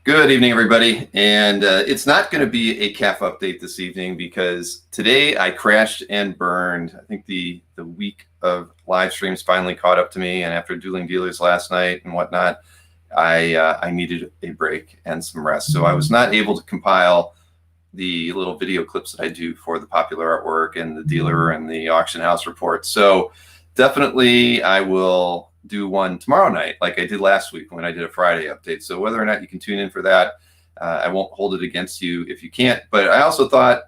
Good evening, everybody. And it's not going to be a CAF update this evening because today I crashed and burned. I think the week of live streams finally caught up to me. And after dueling dealers last night and whatnot, I needed a break and some rest. So I was not able to compile the little video clips that I do for the popular artwork and the dealer and the auction house report. So definitely I will do one tomorrow night like I did last week when I did a Friday update. So whether or not you can tune in for that, I won't hold it against you if you can't. But I also thought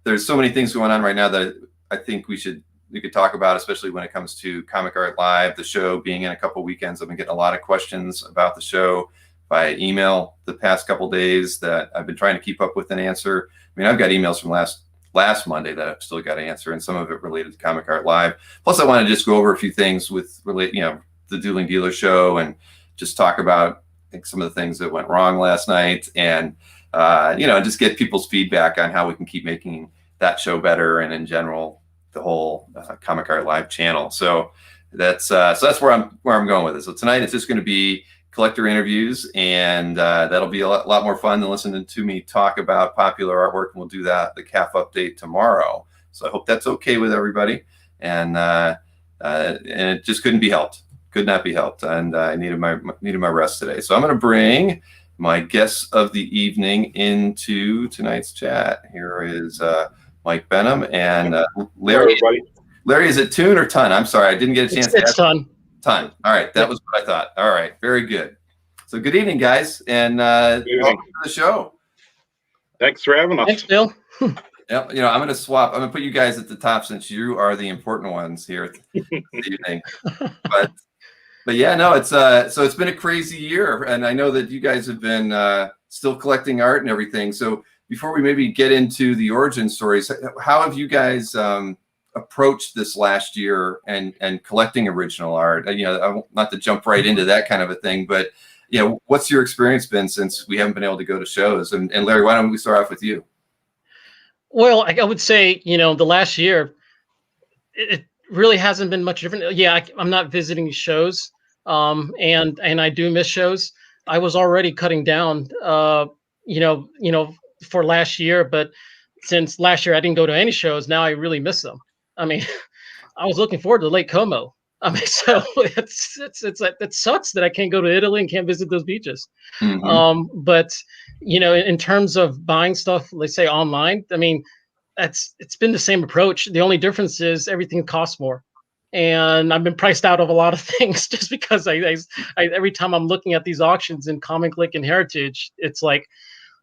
there's so many things going on right now that I think we could talk about, especially when it comes to Comic Art Live, the show being in a couple weekends. I've been getting a lot of questions about the show by email the past couple days that I've been trying to keep up with and answer. I mean, I've got emails from last Monday that I've still got to answer, and some of it related to Comic Art Live. Plus, I want to just go over a few things with the Dueling Dealer show and just talk about some of the things that went wrong last night, and just get people's feedback on how we can keep making that show better, and in general the whole Comic Art Live channel. So that's where I'm going with it. So tonight it's just going to be collector interviews, and that'll be a lot more fun than listening to me talk about popular artwork. And we'll do that, the CAF update, tomorrow. So I hope that's okay with everybody, and it just couldn't be helped. Could not be helped, and I needed my rest today. So I'm going to bring my guests of the evening into tonight's chat. Here is Mike Benham and Larry. Hello, Larry, is it Tune or Ton? I'm sorry, I didn't get a chance to ask. It's Ton. Ton. All right, that was what I thought. All right, very good. So good evening, guys, and welcome to the show. Thanks for having us. Thanks, Bill. Yep. I'm going to swap. I'm going to put you guys at the top since you are the important ones here this evening. But yeah, no, it's so it's been a crazy year, and I know that you guys have been still collecting art and everything. So before we maybe get into the origin stories, how have you guys approached this last year and collecting original art? Not to jump right into that kind of a thing, but what's your experience been since we haven't been able to go to shows? And Larry, why don't we start off with you? Well, I would say, the last year, it really hasn't been much different. Yeah, I'm not visiting shows, and I do miss shows. I was already cutting down, for last year, but since last year I didn't go to any shows, now I really miss them. I mean, I was looking forward to Lake Como. I mean, so it's like, it sucks that I can't go to Italy and can't visit those beaches. Mm-hmm. But in terms of buying stuff, let's say online, I mean, it's been the same approach. The only difference is everything costs more, and I've been priced out of a lot of things just because I every time I'm looking at these auctions in Comic Click and Heritage, it's like,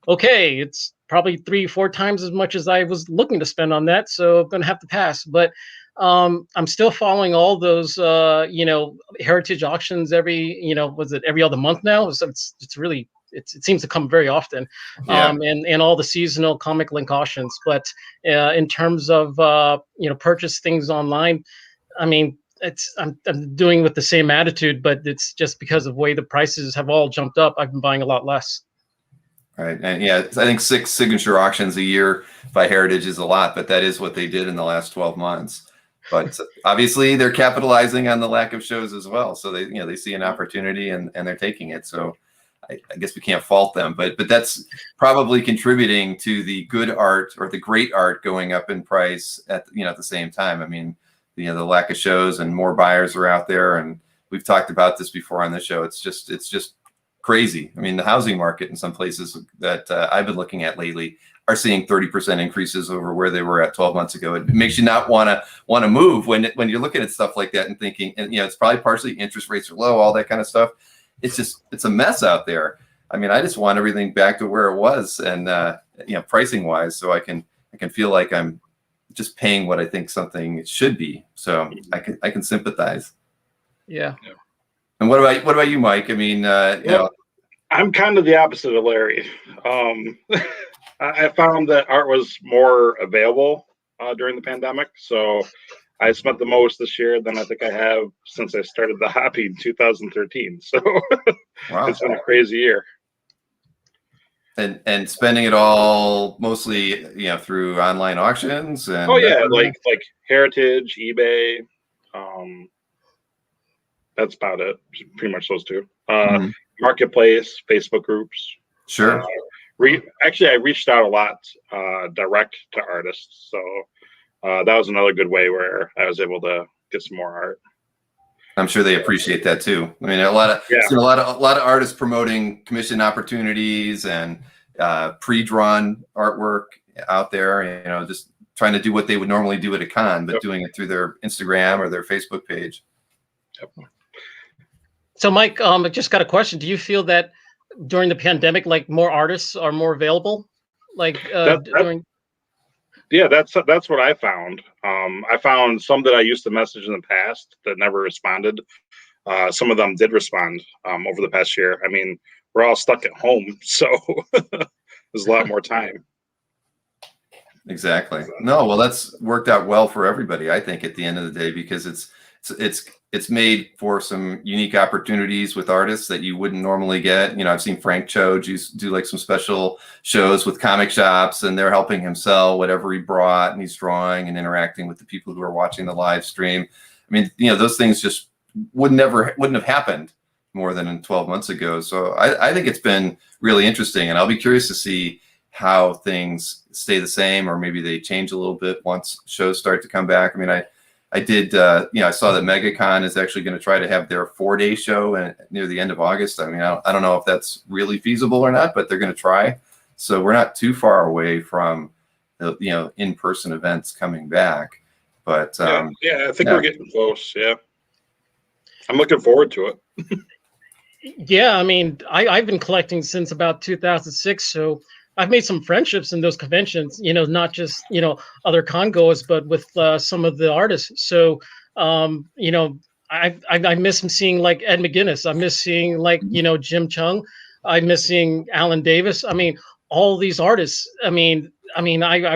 okay, it's probably 3-4 times as much as I was looking to spend on that, so I'm gonna have to pass. But I'm still following all those heritage auctions every every other month now. So it's really it seems to come very often. Yeah. And all the seasonal Comic Link auctions. But in terms of purchase things online, I mean, I'm doing with the same attitude, but it's just because of the way the prices have all jumped up, I've been buying a lot less. Right. And I think 6 signature auctions a year by Heritage is a lot, but that is what they did in the last 12 months. But obviously they're capitalizing on the lack of shows as well. So they see an opportunity and they're taking it. So I guess we can't fault them, but that's probably contributing to the good art or the great art going up in price at the same time. I mean, the lack of shows and more buyers are out there, and we've talked about this before on the show. It's just crazy. I mean, the housing market in some places that I've been looking at lately are seeing 30% increases over where they were at 12 months ago. It makes you not want to move when you're looking at stuff like that and thinking, and it's probably partially interest rates are low, all that kind of stuff. It's a mess out there. I mean, I just want everything back to where it was, and pricing wise, so I can feel like I'm just paying what I think something should be. So I can sympathize. Yeah. And what about you, Mike? I mean, I'm kind of the opposite of Larry. I found that art was more available during the pandemic, so I spent the most this year than I think I have since I started the hobby in 2013. So wow. It's been a crazy year. And spending it all mostly, through online auctions and like Heritage, eBay. That's about it. Pretty much those two. Marketplace, Facebook groups. Sure. Actually, I reached out a lot direct to artists, so that was another good way where I was able to get some more art. I'm sure they appreciate that too. I mean, seen a lot of artists promoting commission opportunities and pre-drawn artwork out there. Just trying to do what they would normally do at a con, but doing it through their Instagram or their Facebook page. Yep. So, Mike, I just got a question. Do you feel that during the pandemic, like more artists are more available? Like during. Yeah, that's what I found. I found some that I used to message in the past that never responded. Some of them did respond over the past year. I mean, we're all stuck at home, so there's a lot more time. Exactly. No, well, that's worked out well for everybody, I think, at the end of the day, because it's made for some unique opportunities with artists that you wouldn't normally get. I've seen Frank Cho do like some special shows with comic shops, and they're helping him sell whatever he brought, and he's drawing and interacting with the people who are watching the live stream. I mean, those things just wouldn't have happened more than 12 months ago. So I think it's been really interesting, and I'll be curious to see how things stay the same, or maybe they change a little bit once shows start to come back. I mean, I did, I saw that MegaCon is actually going to try to have their 4-day show near the end of August. I mean, I don't know if that's really feasible or not, but they're going to try. So we're not too far away from the, in-person events coming back. But yeah, I think we're getting close. Yeah, I'm looking forward to it. Yeah, I mean, I've been collecting since about 2006, so I've made some friendships in those conventions, not just, other con-goers, but with some of the artists. So, I miss seeing like Ed McGuinness. I miss seeing like, Jim Chung. I miss seeing Alan Davis. I mean, all these artists. I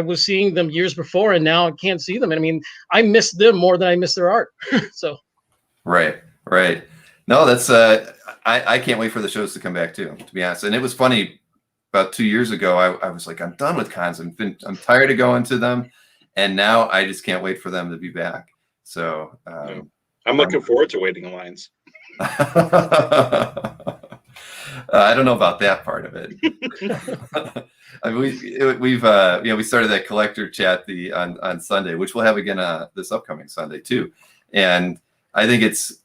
was seeing them years before, and now I can't see them. I mean, I miss them more than I miss their art. So. Right. No, that's I can't wait for the shows to come back too, to be honest. And it was funny. About 2 years ago, I was like, I'm done with cons. I'm tired of going to them, and now I just can't wait for them to be back. So I'm looking forward to waiting in lines. I don't know about that part of it. I mean, we started that collector chat on Sunday, which we'll have again this upcoming Sunday too, and I think it's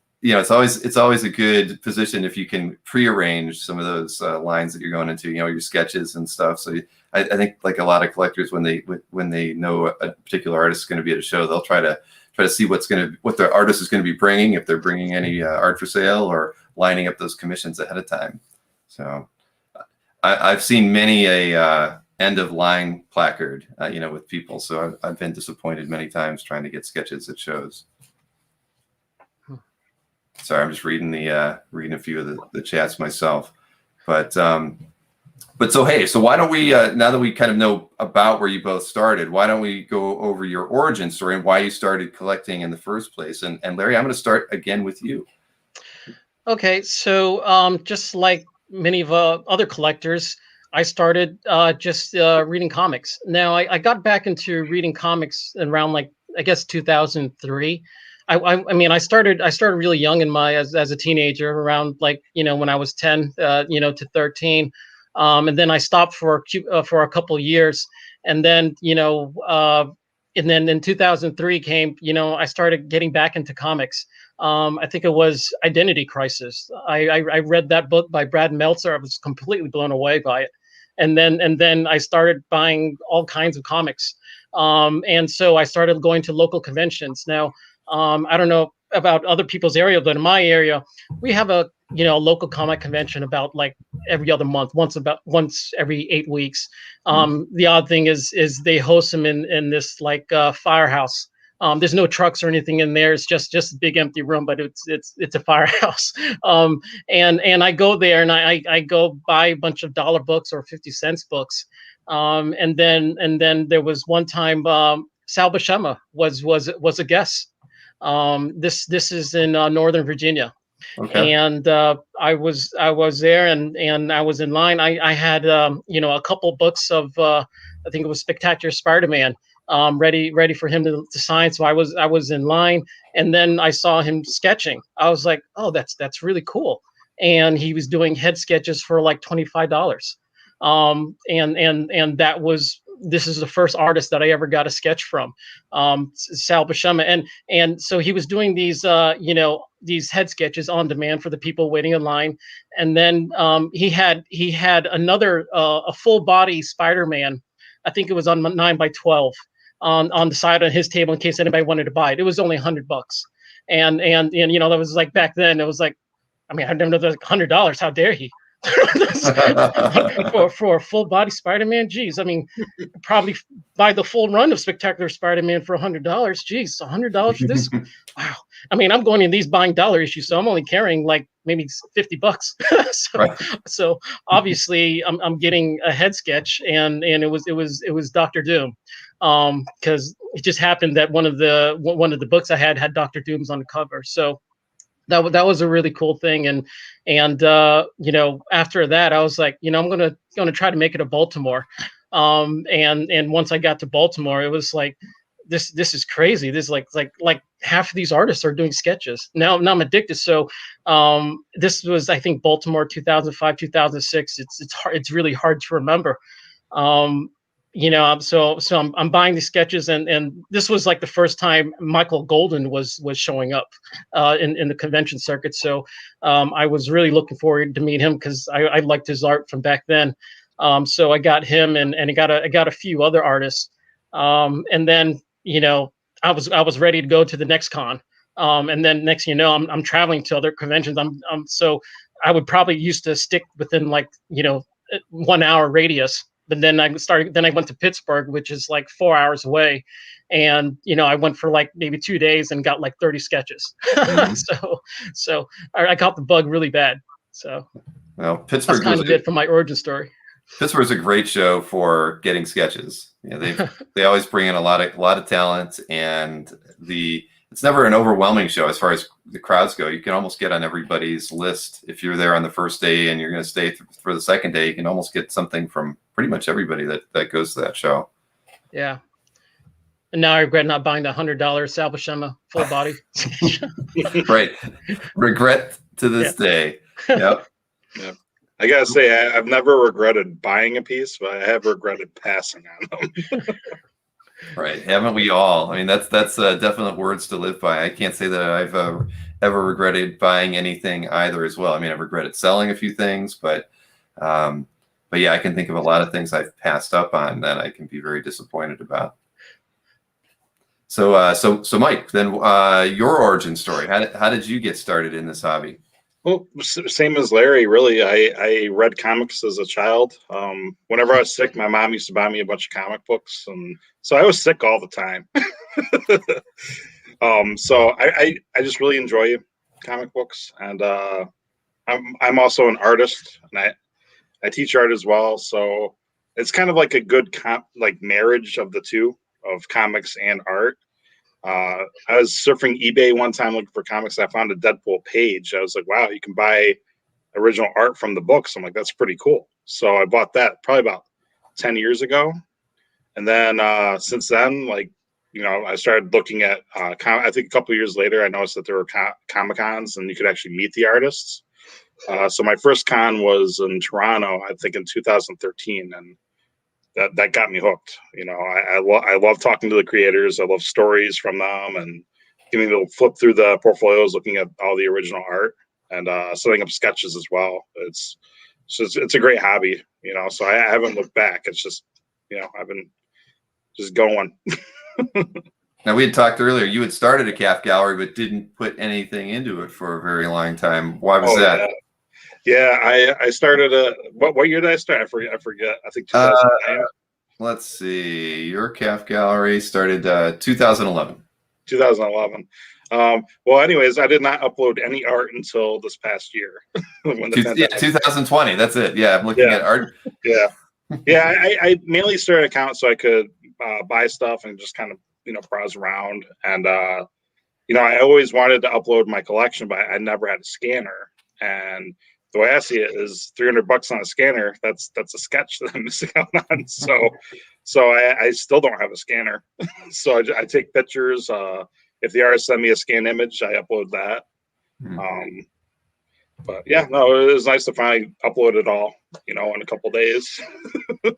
always a good position if you can prearrange some of those lines that you're going into, your sketches and stuff. So I think like a lot of collectors, when they know a particular artist is going to be at a show, they'll try to see what the artist is going to be bringing, if they're bringing any art for sale, or lining up those commissions ahead of time. So I've seen many a end of line placard, with people. So I've been disappointed many times trying to get sketches at shows. Sorry, I'm just reading a few of the chats myself, but so hey, so why don't we now that we kind of know about where you both started, why don't we go over your origin story and why you started collecting in the first place? And Larry, I'm going to start again with you. Okay, so just like many of other collectors, I started just reading comics. Now I got back into reading comics around like I guess 2003. I mean, I started really young as a teenager, around like, when I was 10, to 13. And then I stopped for a couple of years. And then, and then in 2003 came, I started getting back into comics. I think it was Identity Crisis. I read that book by Brad Meltzer. I was completely blown away by it. And then I started buying all kinds of comics. And so I started going to local conventions. Now, I don't know about other people's area, but in my area, we have a local comic convention about like every other month, once every 8 weeks. The odd thing is they host them in this like firehouse. There's no trucks or anything in there. It's just a big empty room, but it's a firehouse. And I go there and I go buy a bunch of dollar books or 50-cent books. And then there was one time Sal Buscema was a guest. This is in Northern Virginia. Okay. And I was there and I was in line. I had a couple books of I think it was Spectacular Spiderman ready for him to sign. So I was in line, and then I saw him sketching. I was like, oh, that's really cool. And he was doing head sketches for like $25. And this is the first artist that I ever got a sketch from, Sal Buscema. And so he was doing these, these head sketches on demand for the people waiting in line. And then he had another, a full body Spider-Man. I think it was on 9x12 on the side of his table in case anybody wanted to buy it. It was only $100. And that was like back then. It was like, I mean, I never know that $100. How dare he? for a full body Spider-Man, geez. I mean, probably buy the full run of Spectacular Spider-Man for $100. Geez, $100 for this? Wow. I mean, I'm going in these buying dollar issues, so I'm only carrying like maybe $50. So obviously, I'm getting a head sketch, and it was Dr. Doom, because it just happened that one of the books I had Dr. Doom's on the cover. So that was a really cool thing. And after that, I was like, I'm gonna try to make it to Baltimore. And once I got to Baltimore, it was like, this is crazy. This is like half of these artists are doing sketches now. I'm addicted. So this was, I think, Baltimore 2005, 2006. It's hard. It's really hard to remember. So I'm buying these sketches, and this was like the first time Michael Golden was showing up in the convention circuit. So I was really looking forward to meet him because I liked his art from back then. So I got him, and I got a few other artists. And then I was ready to go to the next con. And then next I'm traveling to other conventions. So I would probably used to stick within 1 hour radius. But then I went to Pittsburgh, which is like 4 hours away. And, I went for like maybe 2 days and got like 30 sketches. Mm-hmm. So I got the bug really bad. So well, Pittsburgh that's kind of it for my origin story. Pittsburgh's a great show for getting sketches. They always bring in a lot of talent, and it's never an overwhelming show as far as the crowds go. You can almost get on everybody's list. If you're there on the first day and you're going to stay for the second day, you can almost get something from pretty much everybody that goes to that show. Yeah. And now I regret not buying the $100 Sal Buscema full body. Right. Regret to this day. Yep. Yep. I gotta say, I've never regretted buying a piece, but I have regretted passing on them. Right. Haven't we all? I mean, that's definite words to live by. I can't say that I've ever regretted buying anything either as well. I mean, I've regretted selling a few things, but yeah, I can think of a lot of things I've passed up on that I can be very disappointed about. So Mike, then your origin story. How did you get started in this hobby? Well, same as Larry, really. I read comics as a child. Whenever I was sick, my mom used to buy me a bunch of comic books, and so I was sick all the time. So I just really enjoy comic books, and I'm also an artist, and I teach art as well. So it's kind of like a good marriage of the two, of comics and art. I was surfing eBay one time looking for comics. I found a Deadpool page. I was like, wow, you can buy original art from the books. I'm like, that's pretty cool. So I bought that probably about 10 years ago. And then since then, I started looking at, I think a couple of years later, I noticed that there were Comic-Cons and you could actually meet the artists. So my first con was in Toronto, I think in 2013. And that got me hooked. I love talking to the creators. I love stories from them, and getting to flip through the portfolios, looking at all the original art, and setting up sketches as well. It's a great hobby, So I haven't looked back. It's just, I've been just going. Now, we had talked earlier. You had started a CAF gallery, but didn't put anything into it for a very long time. Why was that? Yeah, I started what year did I start? I forget. I think 2009. Let's see. Your CAF gallery started 2011. 2011. Well, anyways, I did not upload any art until this past year. 2020. That's it. Yeah, I'm looking at art. Yeah. I mainly started an account so I could buy stuff and just kind of browse around. And I always wanted to upload my collection, but I never had a scanner. And the way I see it is $300 on a scanner. That's a sketch that I'm missing out on. So I still don't have a scanner. So I take pictures. If the artist send me a scanned image, I upload that. But yeah, no, it was nice to finally upload it all, in a couple days.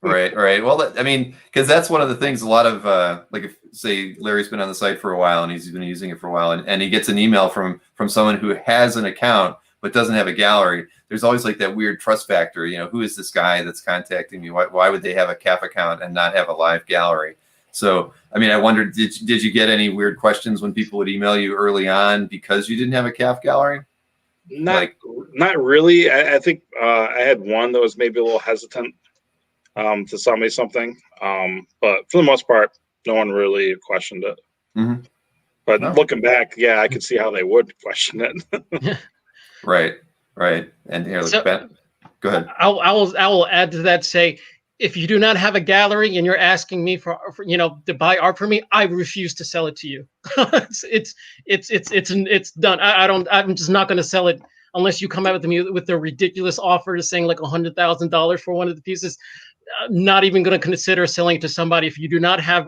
Right. Well, I mean, because that's one of the things. A lot of like, if say Larry's been on the site for a while and he's been using it for a while, and he gets an email from someone who has an account but doesn't have a gallery. There's always like that weird trust factor. Who is this guy that's contacting me? Why would they have a CAF account and not have a live gallery? So, I mean, I wondered, did you get any weird questions when people would email you early on because you didn't have a CAF gallery? Not really. I think I had one that was maybe a little hesitant to sell me something. But for the most part, no one really questioned it. Mm-hmm. But looking back, yeah, I could see how they would question it. Right. And here, So, Ben, go ahead. I will add to that. Say, if you do not have a gallery and you're asking me for to buy art for me, I refuse to sell it to you. it's done. I'm just not going to sell it unless you come out with a ridiculous offer saying like $100,000 for one of the pieces. Not even going to consider selling it to somebody if you do not have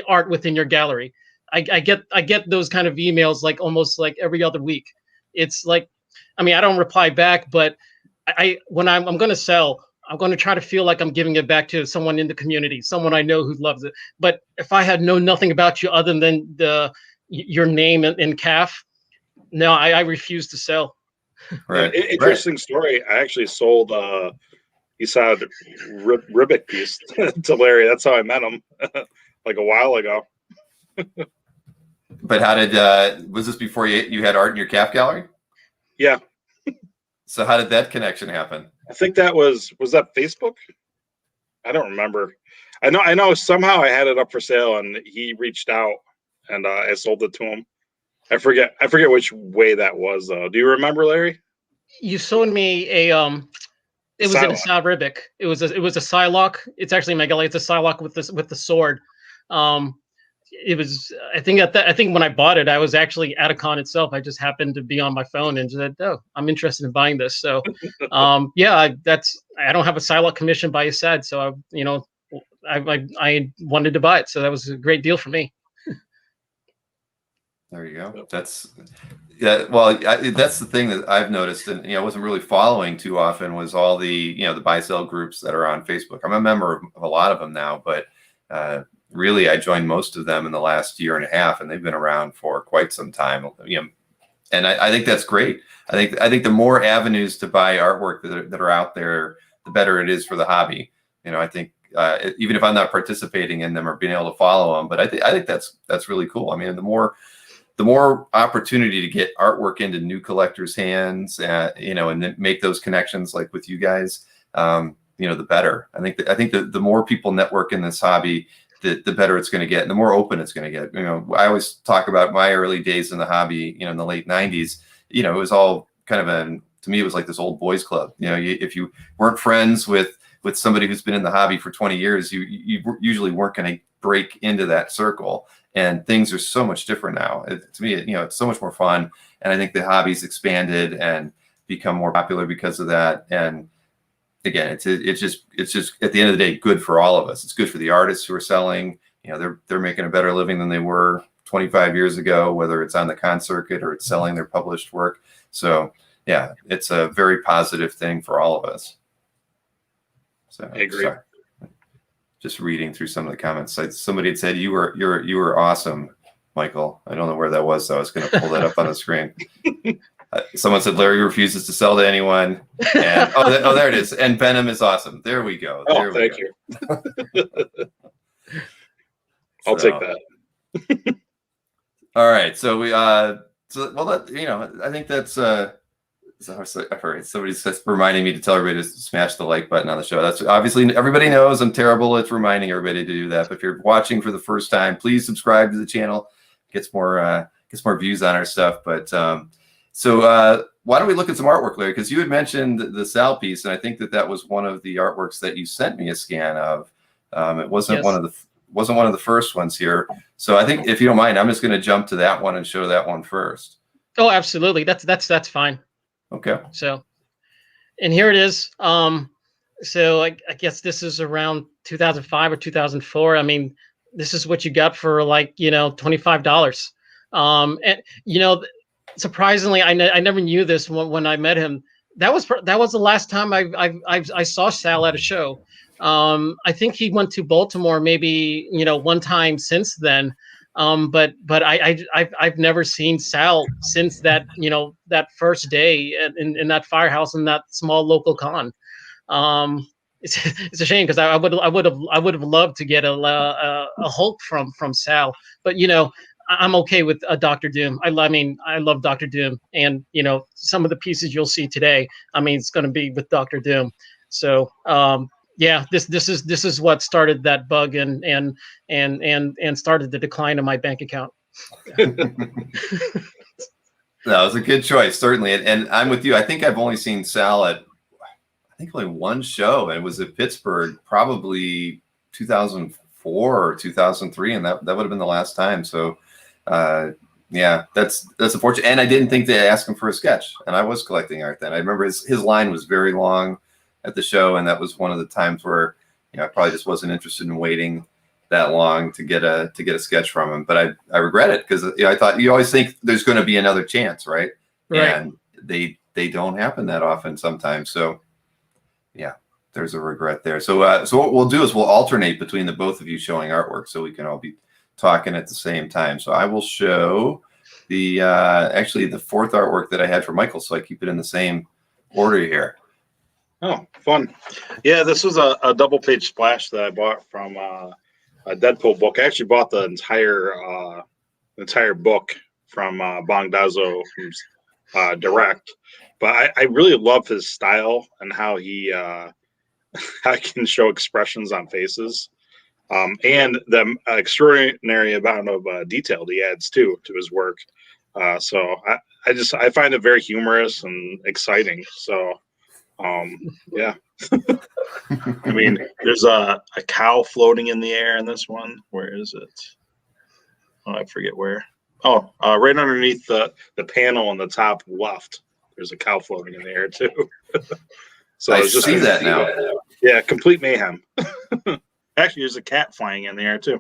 art within your gallery. I get those kind of emails like almost like every other week. It's like, I mean, I don't reply back, but when I'm going to sell, I'm going to try to feel like I'm giving it back to someone in the community, someone I know who loves it. But if I had known nothing about you other than your name in CAF, no, I refuse to sell. Right. Interesting story. I actually sold Esad Ribic piece to Larry. That's how I met him like a while ago. But how did was this before you had art in your CAF gallery? Yeah. So how did that connection happen? I think that was that Facebook? I don't remember. I know somehow I had it up for sale and he reached out and I sold it to him. I forget which way that was though. Do you remember, Larry? You sold me a it was an Esad Ribic. It was a Psylocke. It's actually in my gallery. It's a Psylocke with the sword. It was, I think when I bought it, I was actually at a con itself. I just happened to be on my phone and said, "Oh, I'm interested in buying this." So, yeah, I don't have a Psylocke commission by Esad, so I wanted to buy it. So that was a great deal for me. There you go. Well, that's the thing that I've noticed, and I wasn't really following too often, was all the the buy sell groups that are on Facebook. I'm a member of a lot of them now, but really, I joined most of them in the last year and a half, and they've been around for quite some time. And I think that's great. I think the more avenues to buy artwork that are out there, the better it is for the hobby. I think even if I'm not participating in them or being able to follow them, but I think that's really cool. I mean, the more opportunity to get artwork into new collectors' hands, and then make those connections like with you guys, the better. I think the more people network in this hobby, the better it's going to get, and the more open it's going to get. I always talk about my early days in the hobby. In the late '90s, it was all kind of to me, it was like this old boys club. If you weren't friends with somebody who's been in the hobby for 20 years, you usually weren't going to break into that circle. And things are so much different now. To me, it's so much more fun. And I think the hobby's expanded and become more popular because of that. And again, it's just at the end of the day, good for all of us. It's good for the artists who are selling. They're making a better living than they were 25 years ago, whether it's on the con circuit or it's selling their published work. So yeah, it's a very positive thing for all of us. So I agree. Sorry. Just reading through some of the comments. Somebody had said you were awesome, Michael. I don't know where that was, so I was going to pull that up on the screen. Someone said Larry refuses to sell to anyone. And there it is. And Benham is awesome. There we go. Thank you. I'll take that. All right. So I think that's I've heard somebody's reminding me to tell everybody to smash the like button on the show. That's obviously everybody knows I'm terrible at reminding everybody to do that. But if you're watching for the first time, please subscribe to the channel. Gets more views on our stuff. But so why don't we look at some artwork, Larry? Because you had mentioned the Sal piece, and I think that was one of the artworks that you sent me a scan of. It wasn't one of the first ones here. So I think if you don't mind, I'm just going to jump to that one and show that one first. Oh, absolutely. That's fine. Okay. So, and here it is. So I guess this is around 2005 or 2004. I mean, this is what you got for like, $25. And surprisingly, I never knew this when I met him. That was the last time I saw Sal at a show. I think he went to Baltimore maybe one time since then. But I've never seen Sal since that that first day in that firehouse in that small local con. It's a shame because I would have loved to get a Hulk from Sal, but I'm okay with Doctor Doom. I love Doctor Doom, and some of the pieces you'll see today. I mean, it's going to be with Doctor Doom. So yeah, this is what started that bug and started the decline of my bank account. No, it was a good choice, certainly, and I'm with you. I think I've only seen Sal at only one show, and it was at Pittsburgh, probably 2004 or 2003, and that would have been the last time. So, yeah, that's unfortunate. And I didn't think they asked him for a sketch, and I was collecting art then. I remember his line was very long at the show, and that was one of the times where I probably just wasn't interested in waiting that long to get a sketch from him. But I regret it because I thought you always think there's going to be another chance, right? And they don't happen that often sometimes. So yeah, there's a regret there. So what we'll do is we'll alternate between the both of you showing artwork so we can all be talking at the same time. So I will show the actually the fourth artwork that I had for Michael, so I keep it in the same order here. Oh, fun. Yeah, this was a double page splash that I bought from a Deadpool book. I actually bought the entire book from Bong Dazo direct, but I really love his style and how he how he can show expressions on faces, and the extraordinary amount of detail he adds to his work. So I find it very humorous and exciting. So yeah. I mean, there's a cow floating in the air in this one. Where is it? Oh, I forget where. Oh, right underneath the panel on the top left, there's a cow floating in the air too. So I just see that now. Yeah, complete mayhem. Actually, there's a cat flying in the air too,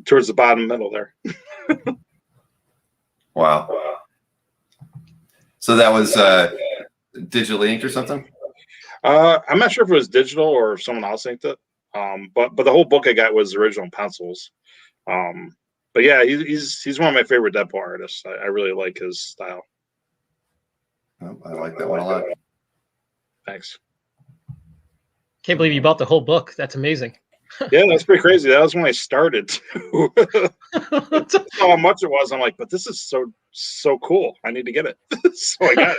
towards the bottom middle there. Wow. So that was digitally inked or something? I'm not sure if it was digital or if someone else inked it. But the whole book I got was original pencils. But yeah, he's one of my favorite Deadpool artists. I really like his style. Oh, I like that one a lot. Thanks. Can't believe you bought the whole book. That's amazing. Yeah, that's pretty crazy. That was when I started too. I saw how much it was. I'm like, but this is so cool. I need to get it. So I got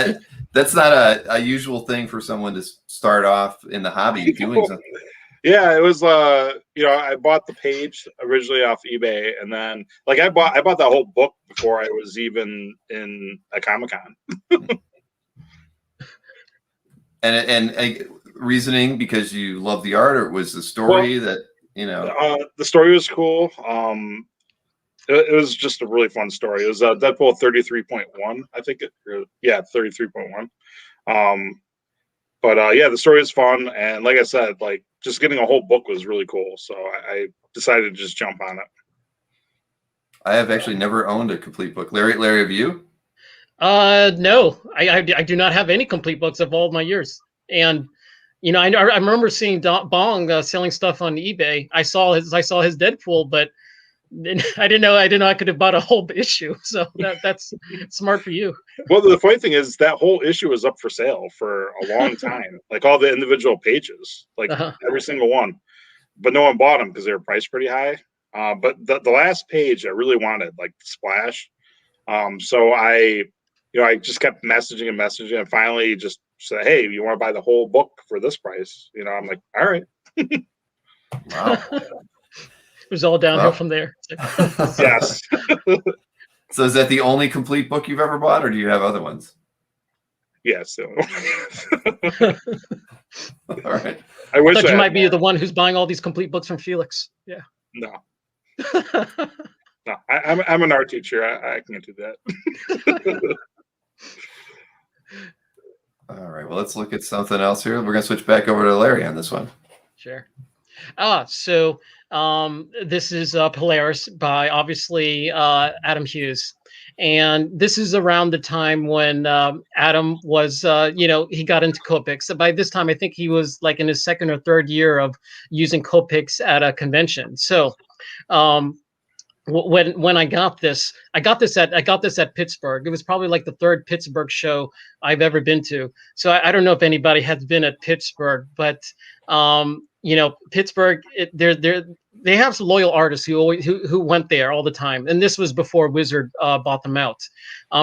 it. That's not a usual thing for someone to start off in the hobby doing something. Yeah, it was I bought the page originally off eBay, and then I bought that whole book before I was even in a Comic-Con. and reasoning because you love the art, or was the story that the story was cool. It was just a really fun story. It was Deadpool 33.1, I think. 33.1. But yeah, the story was fun, and like I said, just getting a whole book was really cool. So I decided to just jump on it. I have actually never owned a complete book. Larry, have you? No, I do not have any complete books of all of my years. And I remember seeing Bong selling stuff on eBay. I saw his Deadpool, but I didn't know I could have bought a whole issue. So that's smart for you. Well, the funny thing is that whole issue was up for sale for a long time, all the individual pages, every single one, but no one bought them because they were priced pretty high. But the last page I really wanted, the splash. So I just kept messaging and finally just said, "Hey, you want to buy the whole book for this price?" I'm like, "All right." Wow. It was all downhill from there. Yes. So is that the only complete book you've ever bought, or do you have other ones? Yes. All right. I wish thought you might be the one who's buying all these complete books from Felix. Yeah. No. No, I'm an art teacher. I can't do that. All right. Well, let's look at something else here. We're going to switch back over to Larry on this one. Sure. So this is Polaris by obviously Adam Hughes. And this is around the time when Adam was, he got into Copics. So by this time, I think he was like in his second or third year of using Copics at a convention. So um, when I got this, I got this at Pittsburgh. It was probably like the third Pittsburgh show I've ever been to. So I don't know if anybody has been at Pittsburgh, but Pittsburgh, they have some loyal artists who went there all the time, and this was before Wizard bought them out.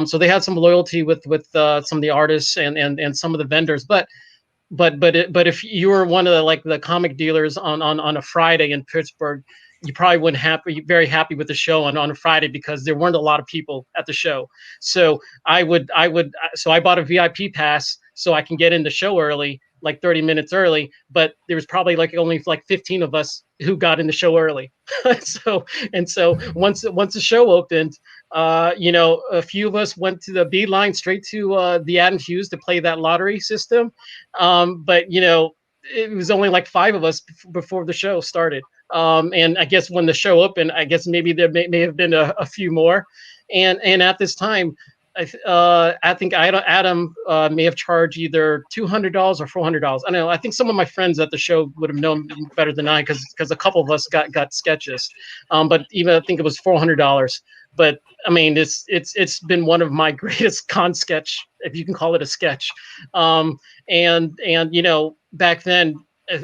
So they had some loyalty with some of the artists and some of the vendors, but if you were one of the comic dealers on a Friday in Pittsburgh, you probably wouldn't be very happy with the show on a Friday because there weren't a lot of people at the show. So I bought a VIP pass so I can get in the show early, like 30 minutes early, but there was probably only 15 of us who got in the show early. so once the show opened, a few of us went to the beeline straight to the Adam Hughes to play that lottery system. But it was only like 5 of us before the show started. And I guess when the show opened, I guess maybe there may have been a few more. And at this time, I think Adam may have charged either $200 or $400. I don't know. I think some of my friends at the show would have known better than I, because a couple of us got sketches. But even I think it was $400. But I mean, it's been one of my greatest con sketch, if you can call it a sketch. And back then,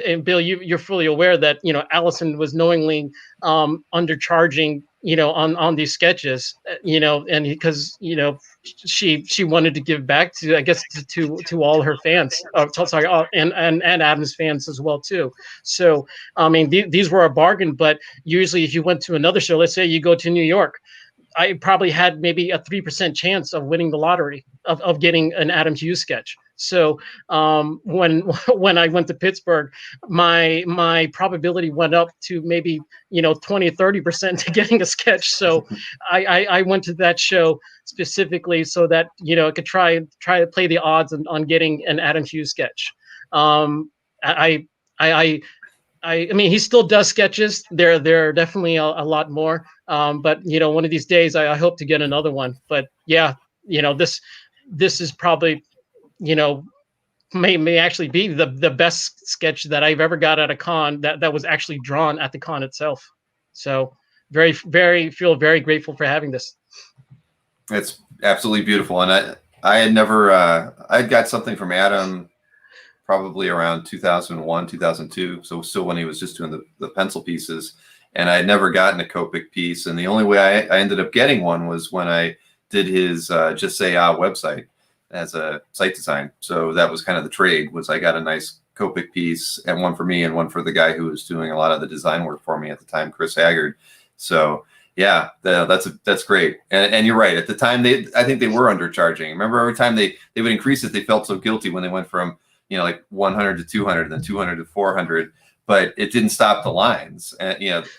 and Bill, you're fully aware that Allison was knowingly undercharging on these sketches, and because she wanted to give back to, I guess, to all her fans, and Adam's fans as well too. So I mean, these were a bargain. But usually, if you went to another show, let's say you go to New York, I probably had maybe a 3% chance of winning the lottery of getting an Adam Hughes sketch. So when I went to Pittsburgh, my probability went up to maybe 20 30% to getting a sketch. So I went to that show specifically so that I could try to play the odds on getting an Adam Hughes sketch. I mean, he still does sketches. They're definitely a lot more. But one of these days, I hope to get another one. But yeah, this is probably may actually be the best sketch that I've ever got at a con that was actually drawn at the con itself. So feel very grateful for having this. It's absolutely beautiful, and I had never I'd got something from Adam probably around 2001, 2002. So still when he was just doing the pencil pieces, and I had never gotten a Copic piece. And the only way I ended up getting one was when I did his Just Say Ah website as a site design. So that was kind of the trade, was I got a nice Copic piece, and one for me and one for the guy who was doing a lot of the design work for me at the time, Chris Haggard. So yeah, that's great. And you're right. At the time, I think they were undercharging. Remember, every time they would increase it, they felt so guilty when they went from like 100 to 200, and then 200 to 400. But it didn't stop the lines,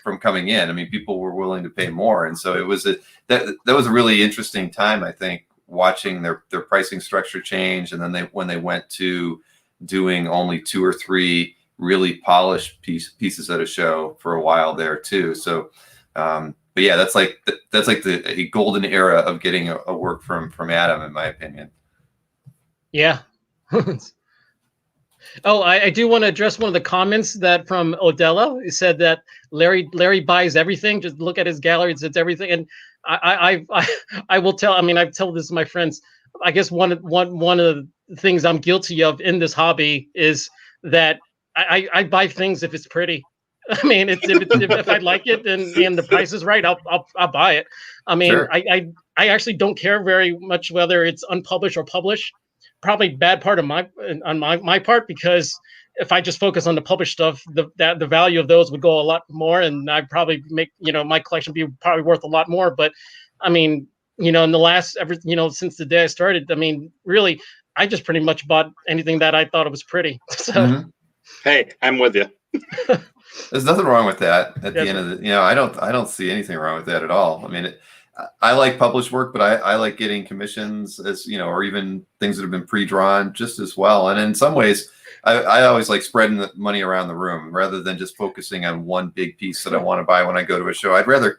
from coming in. I mean, people were willing to pay more, and so it was that was a really interesting time, I think, watching their pricing structure change, and then when they went to doing only 2 or 3 really polished pieces at a show for a while there too. So, but yeah, that's like a golden era of getting a work from Adam, in my opinion. Yeah. Oh, I do want to address one of the comments that from Odella. He said that Larry buys everything. Just look at his galleries; it's everything. And I will tell. I mean, I've told this to my friends. I guess one of the things I'm guilty of in this hobby is that I buy things if it's pretty. I mean, if I like it and the price is right, I'll buy it. I mean, sure. I actually don't care very much whether it's unpublished or published. Probably bad part of my part, because if I just focus on the published stuff, the value of those would go a lot more, and I'd probably make my collection be probably worth a lot more. But I mean, in the last since the day I started, I mean, really, I just pretty much bought anything that I thought it was pretty. So, mm-hmm. Hey, I'm with you. There's nothing wrong with that. At the end of the, I don't see anything wrong with that at all. I mean, I like published work, but I like getting commissions, as or even things that have been pre-drawn just as well. And in some ways, I always like spreading the money around the room rather than just focusing on one big piece that I want to buy when I go to a show. I'd rather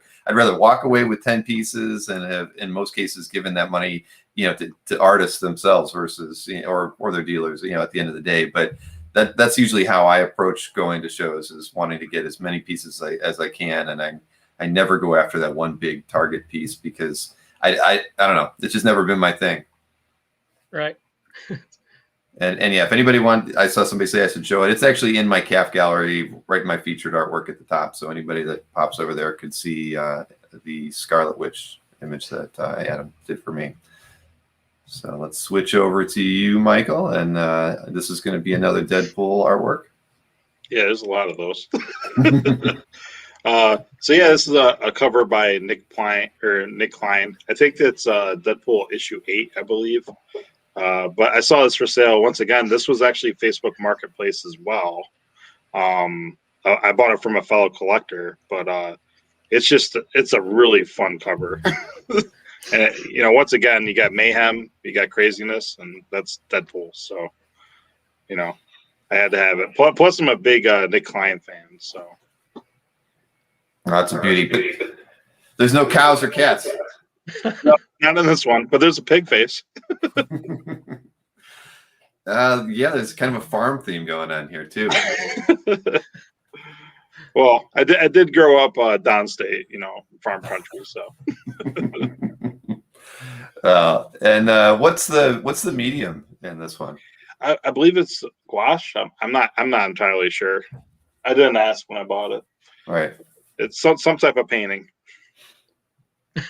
walk away with 10 pieces and have, in most cases, given that money, to artists themselves versus, or their dealers, at the end of the day. But that's usually how I approach going to shows, is wanting to get as many pieces as I can. And I never go after that one big target piece because I don't know. It's just never been my thing. Right. And yeah, if anybody I saw somebody say I should show it. It's actually in my CAF gallery, right in my featured artwork at the top. So anybody that pops over there could see the Scarlet Witch image that Adam did for me. So let's switch over to you, Michael. And this is going to be another Deadpool artwork. Yeah, there's a lot of those. So yeah, this is a cover by Nick Klein. I think that's Deadpool issue 8, I believe. But I saw this for sale. Once again, this was actually Facebook Marketplace as well. I bought it from a fellow collector, but it's a really fun cover. And once again, you got mayhem, you got craziness, and that's Deadpool. So, I had to have it. Plus, I'm a big Nick Klein fan. So, that's a beauty. But there's no cows or cats. No, not in this one, but there's a pig face. Yeah, there's kind of a farm theme going on here too. Well, I did grow up downstate, farm country. So, and what's the medium in this one? I believe it's gouache. I'm not entirely sure. I didn't ask when I bought it. All right, it's some type of painting.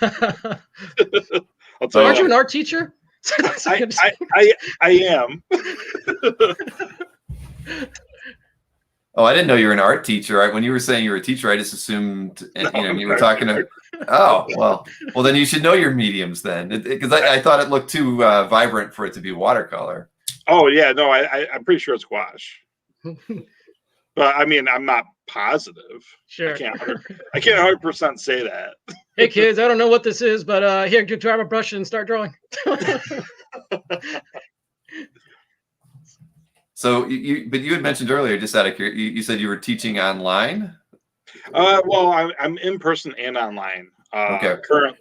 I'll tell Aren't you an art teacher? I am. Oh, I didn't know you were an art teacher. Right? When you were saying you were a teacher, I just assumed you were talking to. Oh, well, then you should know your mediums then, because I thought it looked too vibrant for it to be watercolor. Oh yeah, no, I'm pretty sure it's gouache. But I mean, I'm not positive. Sure. I can't 100% say that. Hey kids, I don't know what this is, but here, grab a brush and start drawing. So but you had mentioned earlier, just out of curiosity, you said you were teaching online. Well, I'm in person and online. Okay.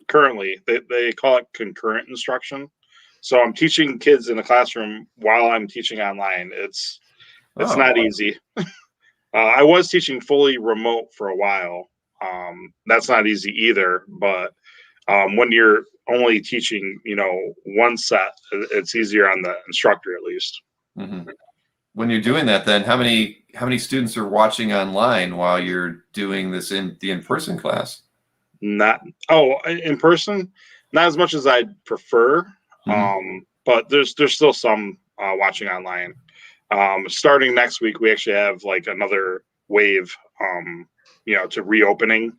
Currently, they call it concurrent instruction. So I'm teaching kids in the classroom while I'm teaching online. It's not easy. I was teaching fully remote for a while. That's not easy either. But when you're only teaching, one set, it's easier on the instructor at least. Mm-hmm. When you're doing that, then how many students are watching online while you're doing this in the in-person class? In person, not as much as I'd prefer. Mm-hmm. But there's still some watching online. Starting next week, we actually have like another wave, to reopening.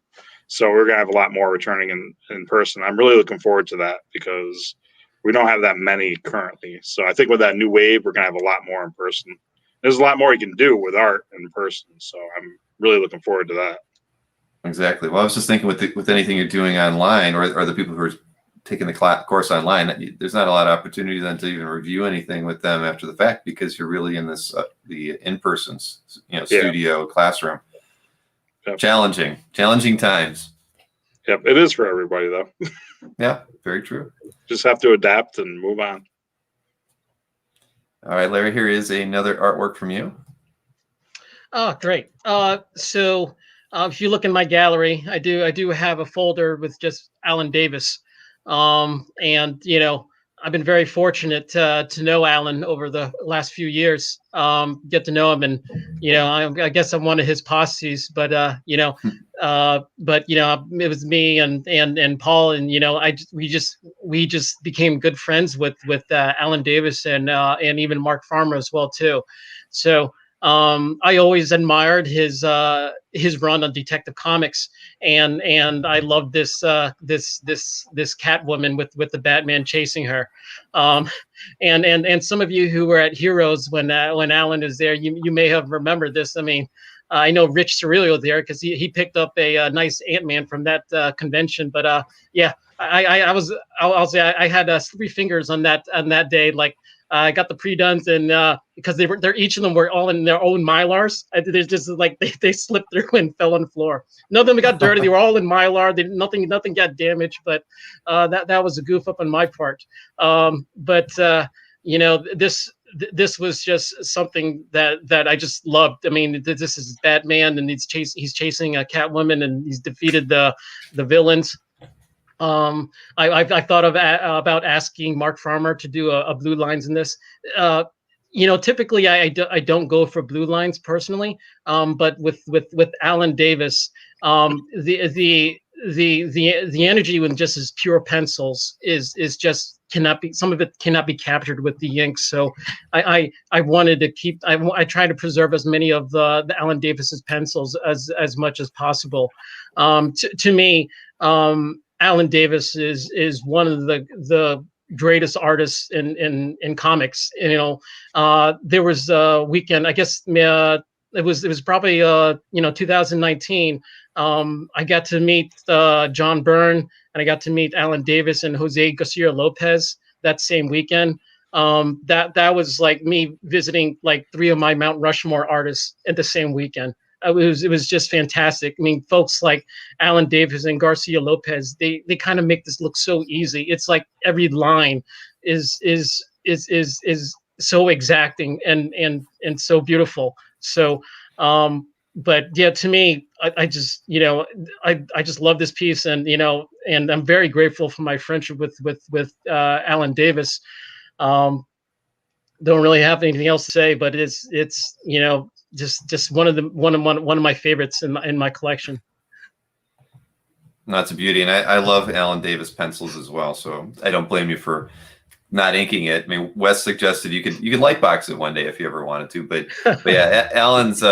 So we're gonna have a lot more returning in person. I'm really looking forward to that because we don't have that many currently. So I think with that new wave, we're gonna have a lot more in person. There's a lot more you can do with art in person. So I'm really looking forward to that. Exactly. Well, I was just thinking with anything you're doing online or the people who are taking the course online, there's not a lot of opportunity then to even review anything with them after the fact because you're really in this the in-person studio classroom. Yep. Challenging times. Yep, it is for everybody though. Yeah, very true. Just have to adapt and move on. All right, Larry, here is another artwork from you. Oh, great. So if you look in my gallery, I do have a folder with just Alan Davis. And I've been very fortunate to know Alan over the last few years, get to know him, and I guess I'm one of his posses, but it was me and Paul, and we just became good friends with Alan Davis and even Mark Farmer as well too. So I always admired his run on Detective Comics, and I loved this Catwoman with the Batman chasing her, and some of you who were at Heroes when Alan is there, you may have remembered this. I mean, I know Rich Cirillo there because he picked up a nice Ant-Man from that convention, but yeah, I'll say I had 3 fingers on that day, like. I got the pre-dones, and because they're each of them were all in their own Mylars. There's just like they slipped through and fell on the floor. None of them got dirty. They were all in Mylar. Nothing got damaged, but that was a goof up on my part. This was just something that I just loved. I mean, this is Batman, and he's chasing a Catwoman, and he's defeated the villains. I thought about asking Mark Farmer to do a blue lines in this. Typically I don't go for blue lines personally, but with Alan Davis, the energy with just his pure pencils is just some of it cannot be captured with the ink. So I wanted to keep, I try to preserve as many of the Alan Davis's pencils as much as possible. To me, Alan Davis is one of the greatest artists in comics. There was a weekend, I guess it was probably 2019. I got to meet John Byrne, and I got to meet Alan Davis and Jose Garcia Lopez that same weekend. That was like me visiting like 3 of my Mount Rushmore artists at the same weekend. It was just fantastic. I mean, folks like Alan Davis and Garcia Lopez, they kind of make this look so easy. It's like every line is so exacting and so beautiful. So, but yeah, to me, I just love this piece, and I'm very grateful for my friendship with Alan Davis. Don't really have anything else to say, but it's just one of my favorites in my collection. That's a beauty, and I love Alan Davis pencils as well. So I don't blame you for not inking it. I mean, Wes suggested you could lightbox it one day if you ever wanted to, but yeah, Alan's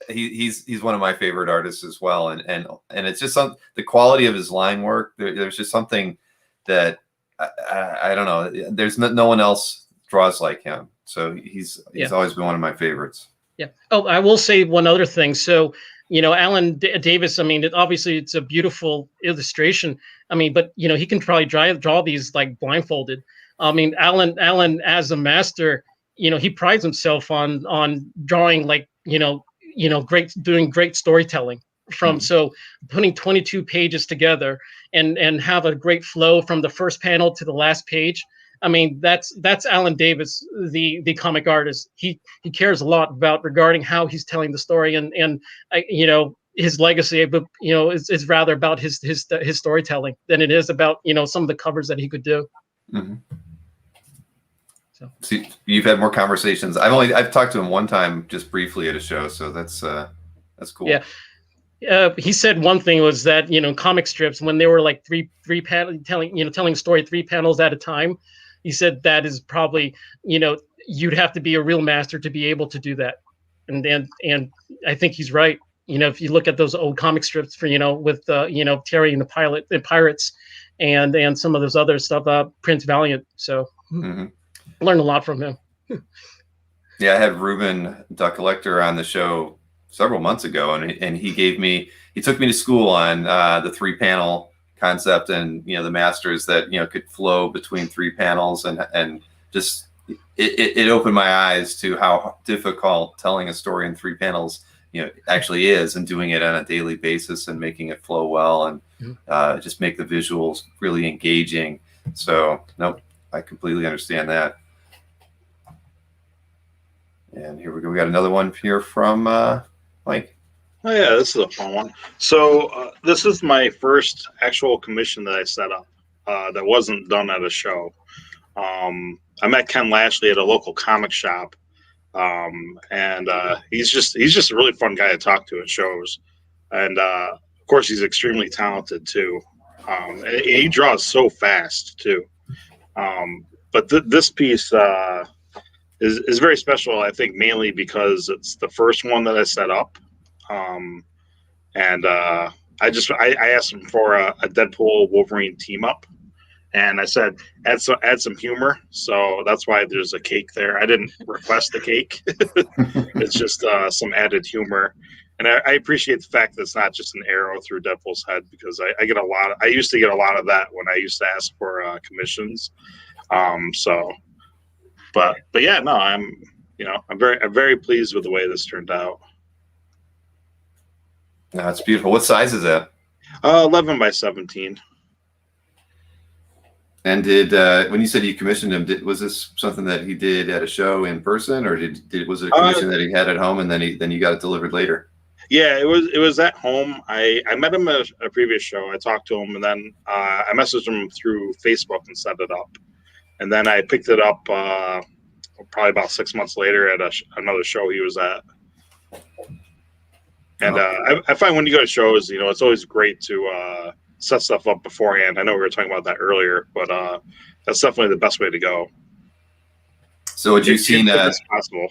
he's one of my favorite artists as well, and it's just the quality of his line work. There's just something that I don't know. There's no one else draws like him, so he's always been one of my favorites. Yeah. Oh, I will say one other thing. So, Alan Davis, I mean, obviously it's a beautiful illustration. I mean, but, he can probably draw these like blindfolded. I mean, Alan as a master, he prides himself on drawing like, doing great storytelling so putting 22 pages together and have a great flow from the first panel to the last page. I mean, that's Alan Davis, the comic artist. He cares a lot regarding how he's telling the story and his legacy, but is rather about his storytelling than it is about some of the covers that he could do. Mm-hmm. So you've had more conversations. I've talked to him one time just briefly at a show, so that's cool. Yeah. He said one thing was that comic strips, when they were like three panel telling a story 3 panels at a time, he said that is probably you'd have to be a real master to be able to do that, and I think he's right. If you look at those old comic strips for with Terry and the Pirates, and some of those other stuff, Prince Valiant. So I learned a lot from him. Yeah, I had Ruben Duck Collector on the show several months ago, and he took me to school on the 3-panel concept, and the masters that could flow between 3 panels, and just it opened my eyes to how difficult telling a story in 3 panels actually is, and doing it on a daily basis and making it flow well, and just make the visuals really engaging. So nope, I completely understand that. And here we go. We got another one here from Mike. Oh yeah, this is a fun one. So this is my first actual commission that I set up that wasn't done at a show. I met Ken Lashley at a local comic shop, and he's just a really fun guy to talk to at shows, and of course he's extremely talented too. And he draws so fast too. But this piece is very special, I think, mainly because it's the first one that I set up. I asked him for a Deadpool Wolverine team up, and I said add some humor, so that's why there's a cake there. I didn't request the cake. It's just some added humor, and I appreciate the fact that it's not just an arrow through Deadpool's head, because I used to get a lot of that when I used to ask for commissions. So but yeah, no, I'm very pleased with the way this turned out. No, it's beautiful. What size is that? 11 by 17. And when you said you commissioned him, was this something that he did at a show in person, or was it a commission that he had at home and then you got it delivered later? Yeah, it was at home. I met him at a previous show. I talked to him, and then I messaged him through Facebook and set it up. And then I picked it up probably about 6 months later at another show he was at. And I find when you go to shows, it's always great to set stuff up beforehand. I know we were talking about that earlier, but that's definitely the best way to go. So had you seen that? Possible.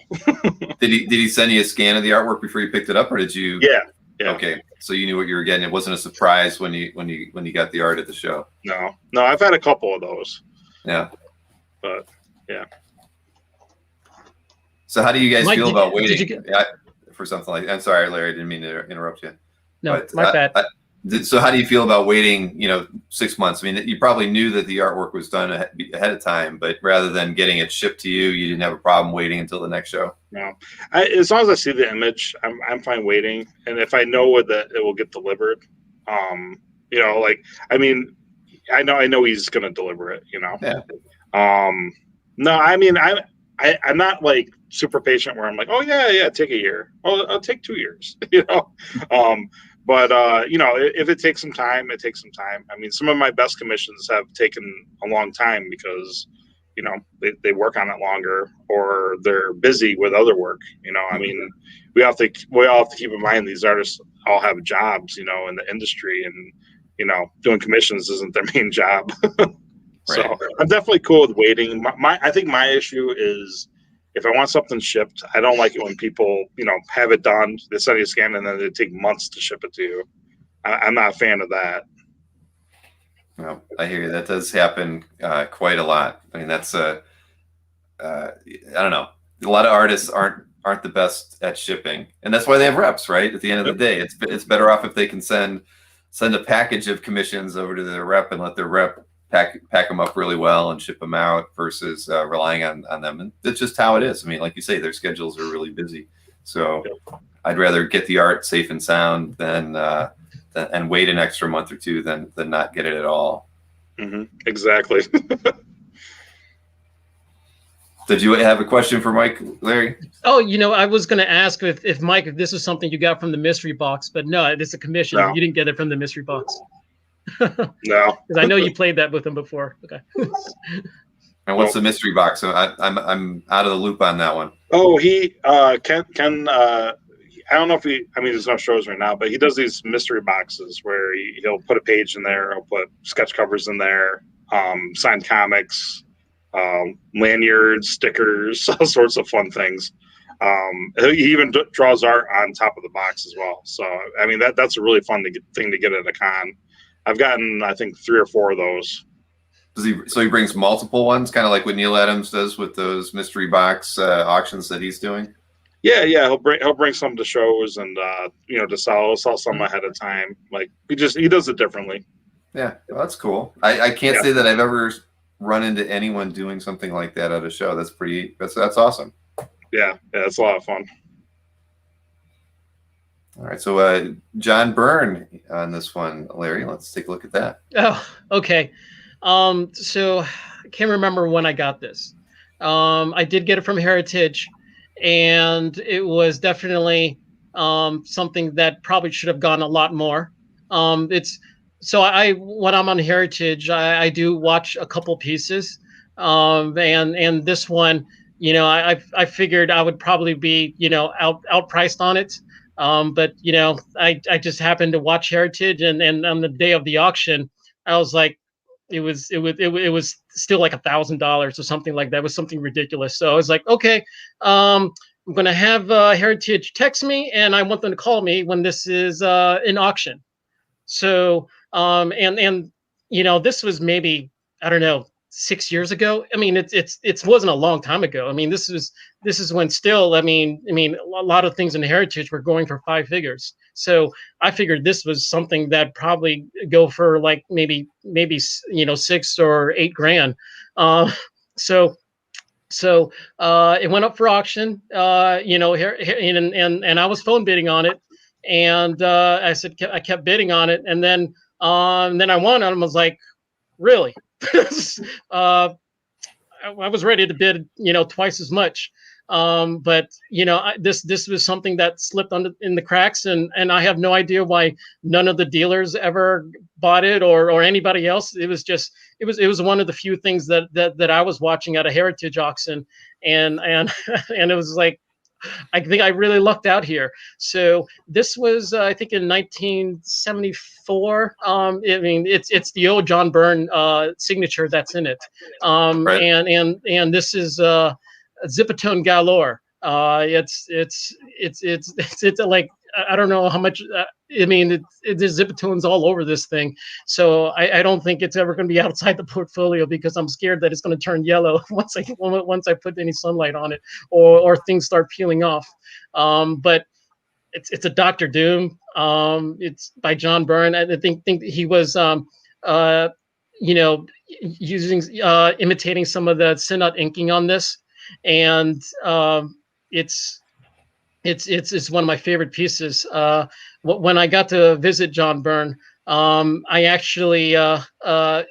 Did he send you a scan of the artwork before you picked it up, or did you? Yeah. Okay, so you knew what you were getting. It wasn't a surprise when you got the art at the show. No, I've had a couple of those. Yeah. But yeah. So how do you guys Mike, feel about waiting get... for something like that? I'm sorry, Larry, I didn't mean to interrupt you. No, but, my bad. So how do you feel about waiting, 6 months? I mean, you probably knew that the artwork was done ahead of time, but rather than getting it shipped to you, you didn't have a problem waiting until the next show. No, as long as I see the image, I'm fine waiting. And if I know that it will get delivered, I know he's going to deliver it, Yeah. No, I mean, I'm not like super patient where I'm like, oh yeah, take a year. Oh, I'll take 2 years, But if it takes some time, it takes some time. I mean, some of my best commissions have taken a long time because, they work on it longer or they're busy with other work. I mean, we all have to keep in mind these artists all have jobs, in the industry, and doing commissions isn't their main job. So Right. I'm definitely cool with waiting. I think my issue is, if I want something shipped, I don't like it when people, have it done, they send you a scan, and then they take months to ship it to you. I'm not a fan of that. Well, I hear you. That does happen quite a lot. I mean, that's I don't know. A lot of artists aren't the best at shipping, and that's why they have reps, right? At the end of the day, it's better off if they can send a package of commissions over to their rep and let their rep pack them up really well and ship them out versus relying on them. And that's just how it is. I mean, like you say, their schedules are really busy. So I'd rather get the art safe and sound than and wait an extra month or two than not get it at all. Mm-hmm. Exactly. Did you have a question for Mike, Larry? Oh, I was going to ask if Mike, if this was something you got from the mystery box, but no, it's a commission. No. You didn't get it from the mystery box. No, because I know you played that with him before. Okay. And what's the mystery box? So I'm out of the loop on that one. Oh, he can I don't know if there's no shows right now, but he does these mystery boxes where he'll put a page in there, he'll put sketch covers in there, signed comics, lanyards, stickers, all sorts of fun things. He even draws art on top of the box as well. So I mean that's a really fun thing to get at a con. I've gotten, I think, 3 or 4 of those. So he brings multiple ones, kind of like what Neil Adams does with those mystery box auctions that he's doing? Yeah, he'll bring some to shows and to sell some ahead of time. Like he does it differently. Yeah, well, that's cool. I can't say that I've ever run into anyone doing something like that at a show. That's awesome. Yeah, it's a lot of fun. All right, so John Byrne on this one, Larry. Let's take a look at that. Oh, okay. So I can't remember when I got this. I did get it from Heritage, and it was definitely something that probably should have gone a lot more. When I'm on Heritage, I do watch a couple pieces, and this one, I figured I would probably be outpriced on it. But I just happened to watch Heritage, and on the day of the auction, I was like, it was still like $1,000 or something like that. It was something ridiculous. So I was like, okay, I'm gonna have Heritage text me, and I want them to call me when this is in auction. So this was maybe, I don't know, 6 years ago. I mean, it wasn't a long time ago. I mean, this is when still, I mean, a lot of things in Heritage were going for 5 figures. So I figured this was something that probably go for like maybe $6 or $8 grand. So So it went up for auction, and I was phone bidding on it, and I kept bidding on it, and then I won, and I was like, really? uh, I was ready to bid, twice as much. But this was something that slipped in the cracks, and I have no idea why none of the dealers ever bought it, or anybody else. It was one of the few things that I was watching at a heritage auction, and and it was like, I think I really lucked out here. So this was, I think, in 1974. I mean, it's the old John Byrne signature that's in it, Right. and this is Zipatone galore. It's like, I don't know how much. I mean, there's Zipatones all over this thing, so I don't think it's ever going to be outside the portfolio, because I'm scared that it's going to turn yellow once I put any sunlight on it, or things start peeling off. But it's a Doctor Doom. It's by John Byrne. I think he was uh, you know using imitating some of the Synod inking on this, and it's it's one of my favorite pieces. When I got to visit John Byrne, I actually I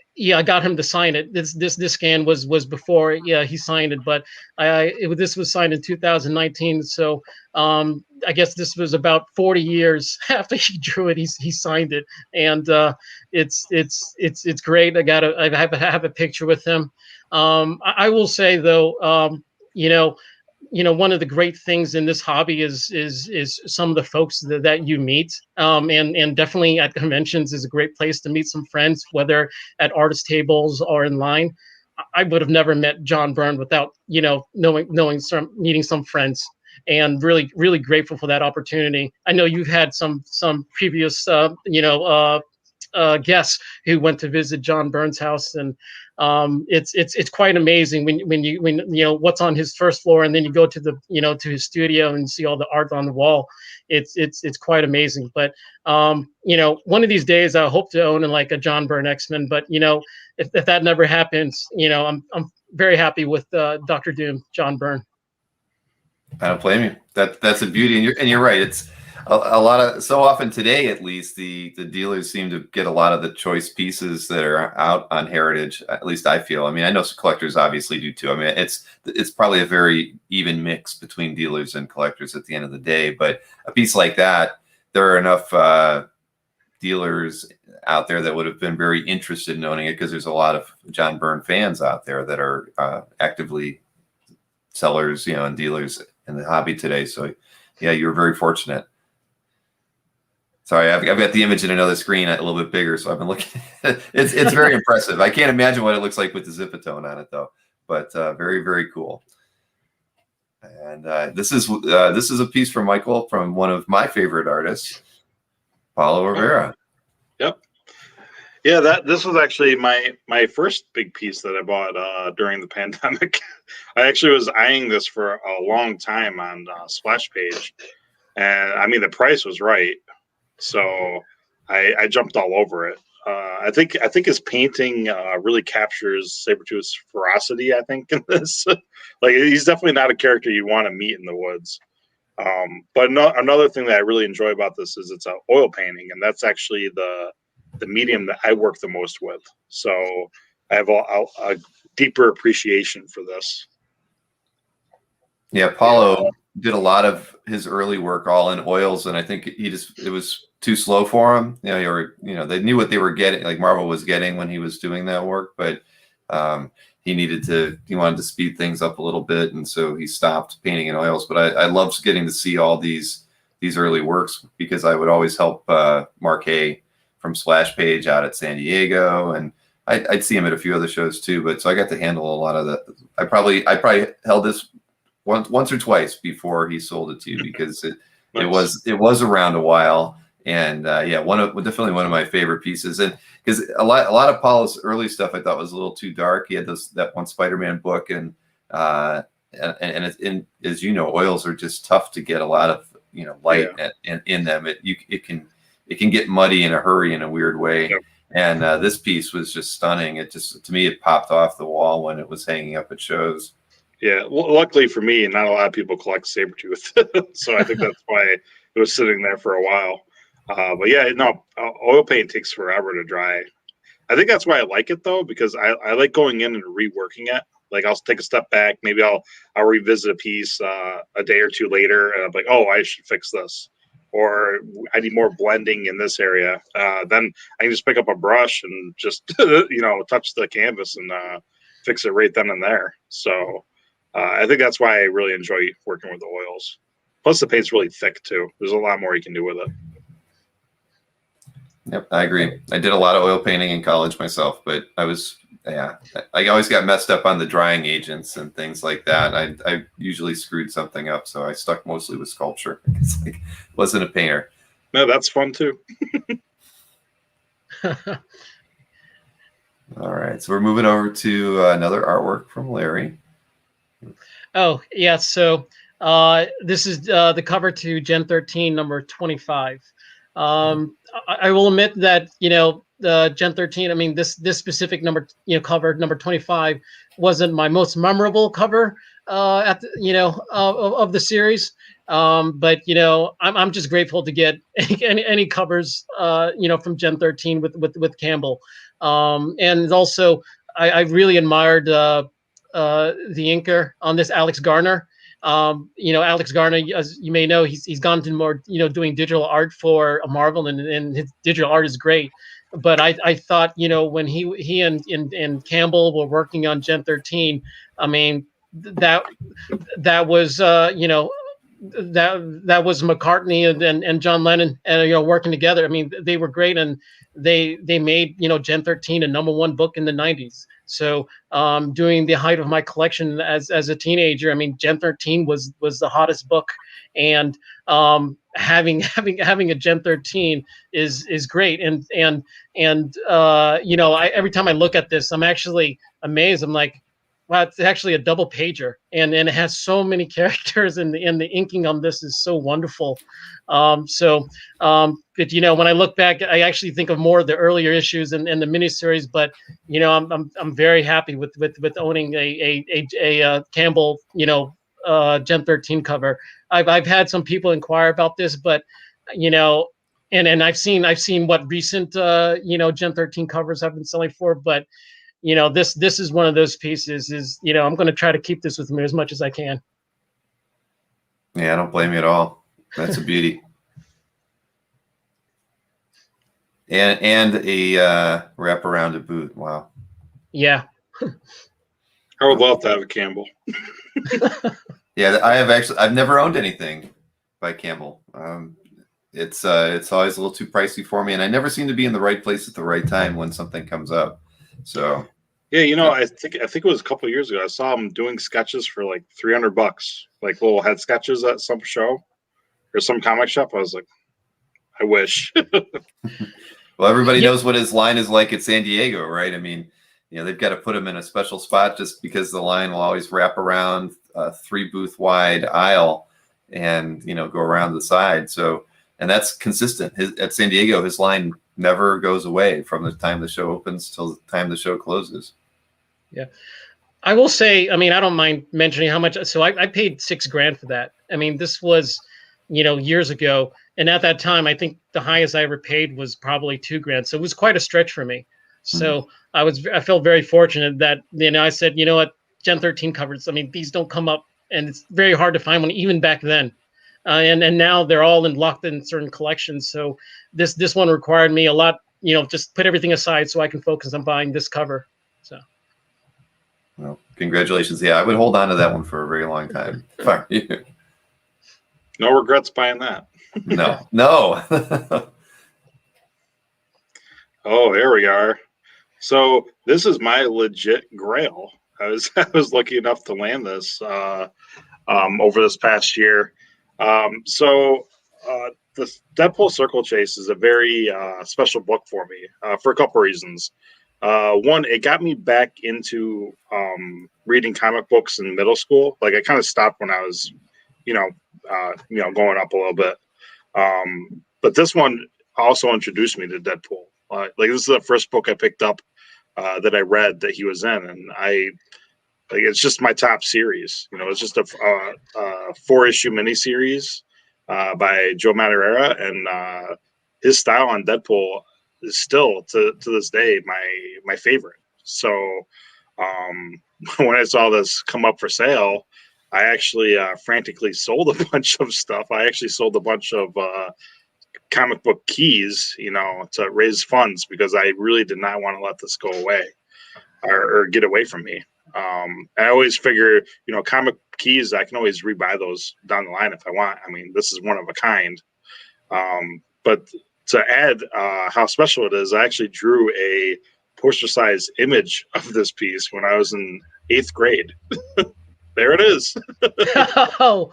got him to sign it. This scan was before he signed it, but this was signed in 2019. So I guess this was about 40 years after he drew it. He signed it, and it's great. I have a picture with him. I will say though, one of the great things in this hobby is some of the folks that you meet, and definitely at conventions is a great place to meet some friends, whether at artist tables or in line. I would have never met John Byrne without meeting some friends, and really grateful for that opportunity. I know you've had some previous guests who went to visit John Byrne's house, and it's quite amazing when what's on his first floor, and then you go to to his studio and see all the art on the wall. It's quite amazing. But one of these days I hope to own like a John Byrne X-Men. But if that never happens, I'm very happy with Dr. Doom, John Byrne. I don't blame you. That's a beauty, and you're right. It's a lot of, so often today, at least, the dealers seem to get a lot of the choice pieces that are out on Heritage. At least I feel. I mean, I know some collectors obviously do too. I mean, it's probably a very even mix between dealers and collectors at the end of the day. But a piece like that, there are enough dealers out there that would have been very interested in owning it, because there's a lot of John Byrne fans out there that are actively sellers, and dealers in the hobby today. So yeah, you're very fortunate. Sorry, I've got the image in another screen a little bit bigger, so I've been looking. It's very impressive. I can't imagine what it looks like with the Zipatone on it though, but very, very cool. And this is a piece from Michael, from one of my favorite artists, Paula Rivera. Yep. Yeah, this was actually my first big piece that I bought during the pandemic. I actually was eyeing this for a long time on Splash Page, and I mean the price was right, so I jumped all over it. I think his painting really captures Sabretooth's ferocity. I think in this, like, he's definitely not a character you want to meet in the woods. But another thing that I really enjoy about this is it's an oil painting, and that's actually the medium that I work the most with. So I have a deeper appreciation for this. Yeah, Paulo did a lot of his early work all in oils, and I think it was too slow for him. They knew what they were getting, like Marvel was getting when he was doing that work, but he wanted to speed things up a little bit, and so he stopped painting in oils. But I loved getting to see all these early works, because I would always help Mark Hay from Splash Page out at San Diego, and I'd see him at a few other shows too. But so I got to handle a lot of that. I probably held this once or twice before he sold it to you, because it was around a while. And definitely one of my favorite pieces. And because a lot of Paula's early stuff I thought was a little too dark. He had that one Spider-Man book, and as you know, oils are just tough to get a lot of light in them. It can get muddy in a hurry in a weird way. Yep. And this piece was just stunning. To me, it popped off the wall when it was hanging up at shows. Yeah, luckily for me, not a lot of people collect Sabretooth, so I think that's why it was sitting there for a while. But yeah, no, oil paint takes forever to dry. I think that's why I like it though, because I like going in and reworking it. Like I'll take a step back, maybe I'll revisit a piece a day or two later, and I'm like, oh, I should fix this, or I need more blending in this area. Then I can just pick up a brush and just touch the canvas and fix it right then and there. So I think that's why I really enjoy working with the oils. Plus, the paint's really thick too. There's a lot more you can do with it. Yep, I agree. I did a lot of oil painting in college myself, but I always got messed up on the drying agents and things like that. I usually screwed something up, so I stuck mostly with sculpture. It's like, wasn't a painter. No, that's fun too. All right, so we're moving over to another artwork from Larry. Oh yeah, so this is the cover to Gen 13 number 25. I will admit that the Gen 13. I mean, this specific number, cover number 25 wasn't my most memorable cover at the, of the series. But I'm just grateful to get any covers from Gen 13 with Campbell. And also I really admired the inker on this, Alex Garner. Alex Garner, as you may know, he's gone to more, doing digital art for Marvel, and his digital art is great. But I thought, when he and Campbell were working on Gen 13, I mean, that was, that was McCartney and John Lennon, and working together. I mean, they were great, and they made Gen 13 a #1 book in the 90s. So during the height of my collection as a teenager, I mean, Gen 13 was the hottest book, and having a Gen 13 is great. And every time I look at this, I'm actually amazed. I'm like, wow, it's actually a double pager, and it has so many characters, and the inking on this is so wonderful. But when I look back, I actually think of more of the earlier issues and the miniseries. But I'm very happy with owning a Campbell Gen 13 cover. I've had some people inquire about this, but and I've seen what recent Gen 13 covers have been selling for, but this is one of those pieces. I'm going to try to keep this with me as much as I can. Yeah, I don't blame you at all. That's a beauty. And a wrap around a boot. Wow. Yeah. I would love to have a Campbell. Yeah, I've never owned anything by Campbell. It's always a little too pricey for me, and I never seem to be in the right place at the right time when something comes up. So yeah, I think it was a couple of years ago. I saw him doing sketches for like $300, like little head sketches at some show or some comic shop. I was like, I wish. Well, everybody knows what his line is like at San Diego, right? I mean, they've got to put him in a special spot just because the line will always wrap around a 3-booth wide aisle and go around the side. So, and that's consistent. At San Diego, his line never goes away from the time the show opens till the time the show closes. Yeah, I will say, I mean, I don't mind mentioning how much. So I paid $6,000 for that. I mean, this was, years ago, and at that time, I think the highest I ever paid was probably $2,000. So it was quite a stretch for me. So I felt very fortunate that I said, you know what, Gen 13 covers. I mean, these don't come up, and it's very hard to find one even back then. And now they're all locked in certain collections. So this one required me a lot, just put everything aside so I can focus on buying this cover. So. Well, congratulations. Yeah, I would hold on to that one for a very long time. No regrets buying that. No. Oh, there we are. So this is my legit grail. I was lucky enough to land this over this past year. The Deadpool Circle Chase is a very special book for me for a couple reasons. One, it got me back into reading comic books in middle school. Like I kind of stopped when I was, going up a little bit. But this one also introduced me to Deadpool. Like this is the first book I picked up that I read that he was in, and like it's just my top series. You know, it's just a 4-issue miniseries by Joe Madureira, and his style on Deadpool is still to this day my favorite. So when I saw this come up for sale, I actually frantically sold a bunch of stuff. I actually sold a bunch of comic book keys, you know, to raise funds, because I really did not want to let this go away or get away from me. I always figure, you know, comic keys, I can always rebuy those down the line if I want. I mean, this is one of a kind. But to add how special it is, I actually drew a poster-sized image of this piece when I was in 8th grade. There it is. Oh,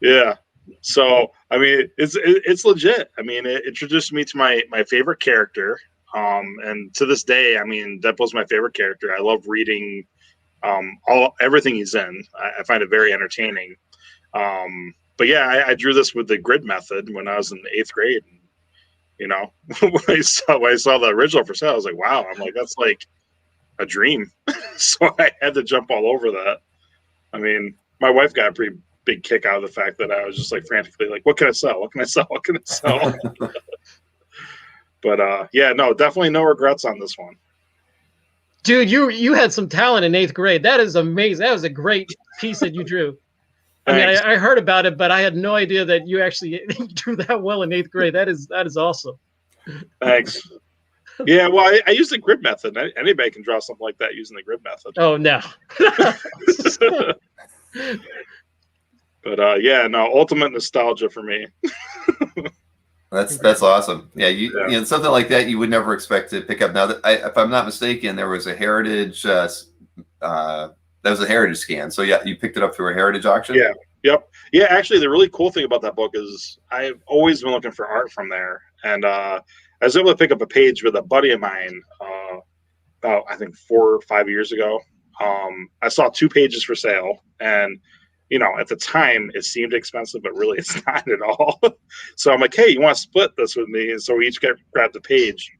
Yeah. So, I mean, it's legit. I mean, it introduced me to my favorite character. And to this day, I mean, Deadpool's my favorite character. I love reading everything he's in. I find it very entertaining. But yeah, I drew this with the grid method when I was in 8th grade. And, you know, when I saw the original for sale, I was like, wow. I'm like, that's like a dream. So I had to jump all over that. I mean, my wife got a pretty big kick out of the fact that I was just like frantically like, what can I sell? What can I sell? What can I sell? But yeah, no, definitely no regrets on this one. dude, you had some talent in 8th grade. That is amazing. That was a great piece that you drew. I mean, I heard about it, but I had no idea that you actually drew that well in 8th grade. That is awesome. Thanks. Yeah, well, I use the grid method. Anybody can draw something like that using the grid method. Oh no. But yeah, no, ultimate nostalgia for me. That's awesome. Yeah, you know, something like that you would never expect to pick up. Now, that if I'm not mistaken, there was a Heritage. That was a Heritage scan. So yeah, you picked it up through a Heritage auction. Yeah. Yep. Yeah. Actually, the really cool thing about that book is I've always been looking for art from there, and I was able to pick up a page with a buddy of mine about, I think, 4 or 5 years ago. I saw 2 pages for sale, and you know, at the time it seemed expensive, but really it's not at all. So I'm like, hey, you want to split this with me? And so we each grabbed a page.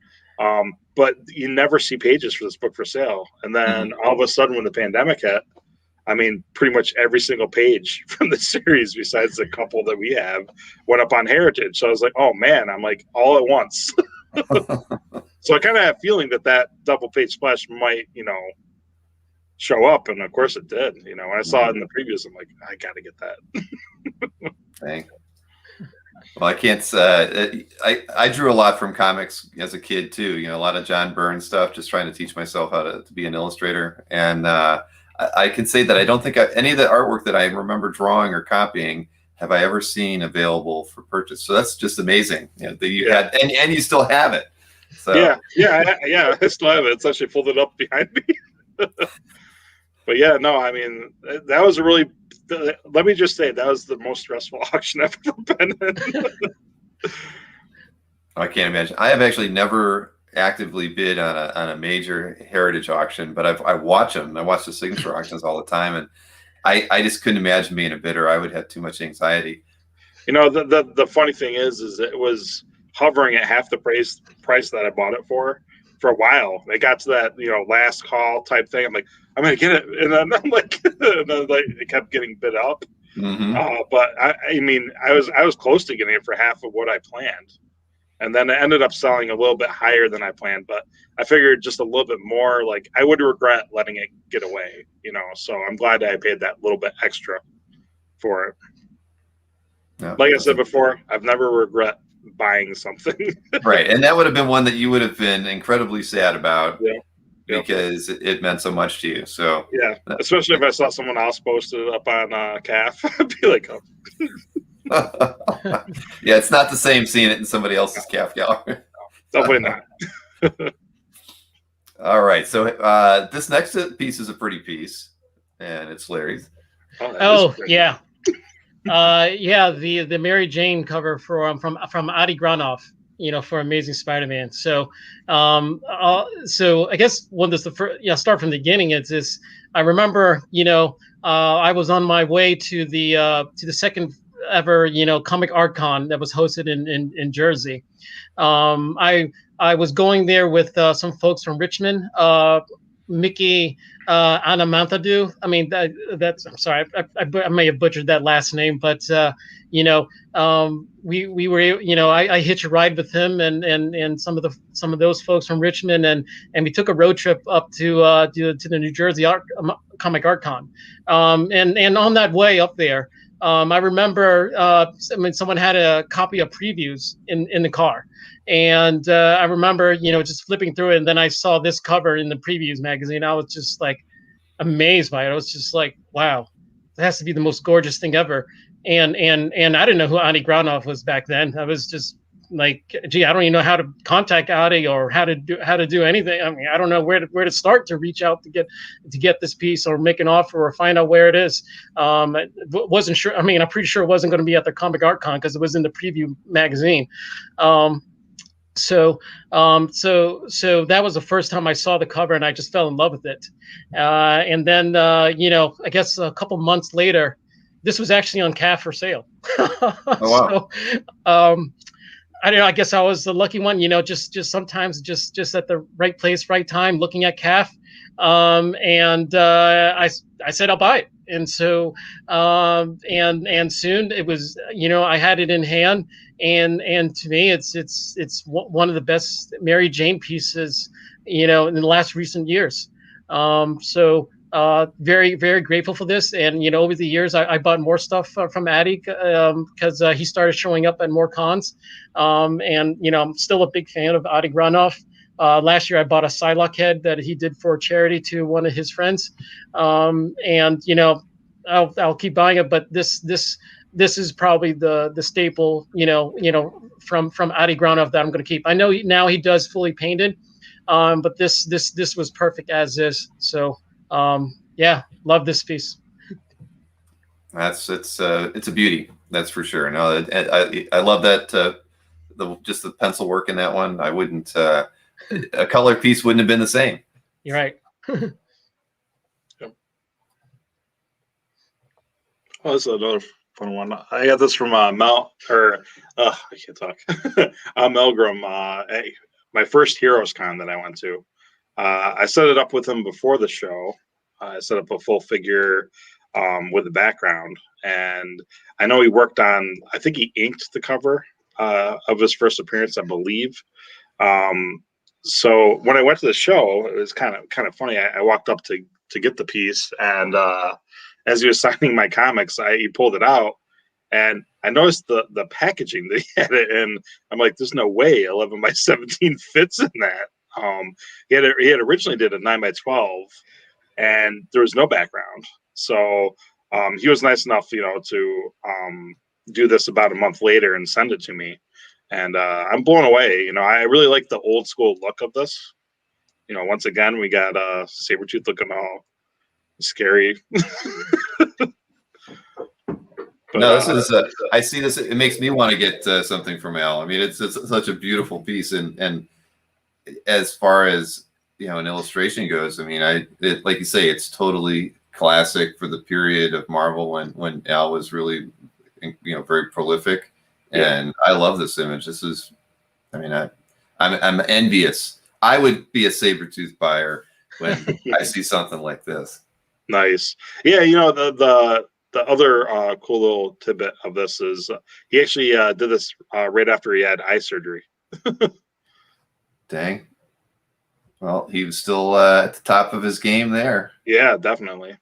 But you never see pages for this book for sale. And then all of a sudden, when the pandemic hit, I mean, pretty much every single page from the series, besides the couple that we have, went up on Heritage. So I was like, oh man, I'm like all at once. So I kind of have a feeling that double page splash might, you know, show up, and of course it did. You know, when I saw it in the previews, I'm like, I gotta get that. Dang. Well, I can't. I drew a lot from comics as a kid too. You know, a lot of John Byrne stuff, just trying to teach myself how to be an illustrator. And I can say that I don't think any of the artwork that I remember drawing or copying have I ever seen available for purchase. So that's just amazing. You know, that you had, and you still have it. So yeah, I still have it. It's actually folded up behind me. But yeah, no, I mean, that was a really, let me just say, that was the most stressful auction I've ever been in. I can't imagine. I have actually never actively bid on a major Heritage auction, but I watch them. I watch the signature auctions all the time, and I just couldn't imagine being a bidder. I would have too much anxiety. You know, the funny thing is it was hovering at half the price that I bought it for a while. They got to that, you know, last call type thing. I'm like, I'm gonna get it, and then I'm like, it kept getting bid up. But I mean, I was close to getting it for half of what I planned, and then it ended up selling a little bit higher than I planned. But I figured just a little bit more. Like, I would regret letting it get away, you know. So I'm glad I paid that little bit extra for it. Yeah, like I said before, I've never regret buying something. Right, and that would have been one that you would have been incredibly sad about. Yeah. Because it meant so much to you. So yeah, especially if I saw someone else posted it up on CAF, I'd be like, oh. Yeah, it's not the same seeing it in somebody else's CAF gallery. Definitely not. All right, so this next piece is a pretty piece, and it's Larry's. Oh yeah, yeah, the Mary Jane cover from Adi Granov. You know, for Amazing Spider-Man. So, so I guess when this start from the beginning. It's this. I remember, you know, I was on my way to the second ever, you know, Comic Art Con that was hosted in Jersey. I was going there with some folks from Richmond, Mickey Anamanthadu. I mean, that's I'm sorry, I may have butchered that last name, but you know, we were, you know, I hitched a ride with him and some of those folks from Richmond, and we took a road trip up to the New Jersey Comic Art Con, and on that way up there. I remember, I mean, someone had a copy of previews in the car, and I remember, you know, just flipping through it, and then I saw this cover in the previews magazine. I was just like amazed by it. I was just like, wow, that has to be the most gorgeous thing ever. And I didn't know who Adi Granov was back then. I was just like, gee, I don't even know how to contact Adi or how to do anything. I mean, I don't know where to start to reach out to get this piece or make an offer or find out where it is. I wasn't sure. I mean, I'm pretty sure it wasn't going to be at the Comic Art Con because it was in the preview magazine. So that was the first time I saw the cover, and I just fell in love with it. And then, you know, I guess a couple months later, this was actually on CAF for sale. Oh, wow. So, I don't know. I guess I was the lucky one, you know, just sometimes just at the right place, right time, looking at CAF. And I said, I'll buy it. And so, and soon it was, you know, I had it in hand, and to me, it's one of the best Mary Jane pieces, you know, in the last recent years. So, very, very grateful for this. And, you know, over the years, I bought more stuff from Adi because he started showing up at more cons. And, you know, I'm still a big fan of Adi Granov. Last year, I bought a Psylocke head that he did for charity to one of his friends. And, you know, I'll keep buying it. But this is probably the staple, you know, from Adi Granov that I'm going to keep. I know now he does fully painted, but this was perfect as is. So, yeah, love this piece. It's a beauty, that's for sure. No, I love that just the pencil work in that one. I wouldn't a color piece wouldn't have been the same. You're right. Oh, this is another fun one. I got this from Mel, or I can't talk. Melgrim. My first Heroes Con that I went to. I set it up with him before the show. I set up a full figure with the background, and I know he worked on. I think he inked the cover of his first appearance, I believe. So when I went to the show, it was kind of funny. I walked up to get the piece, and as he was signing my comics, he pulled it out, and I noticed the packaging that he had it in. I'm like, there's no way 11 by 17 fits in that. He had originally did a 9 by 12, and there was no background. So he was nice enough, you know, to do this about a month later and send it to me. And I'm blown away. You know, I really like the old school look of this. You know, once again, we got Sabretooth looking all scary. But, no, this is I see this. It makes me want to get something from Al. I mean, it's such a beautiful piece, and as far as, you know, an illustration goes, I mean, like you say, it's totally classic for the period of Marvel when Al was really, you know, very prolific. Yeah. And I love this image. This is, I mean, I'm envious. I would be a Sabretooth buyer when I see something like this. Nice. Yeah, you know, the other cool little tidbit of this is he actually did this right after he had eye surgery. Dang. Well, he was still at the top of his game there. Yeah, definitely.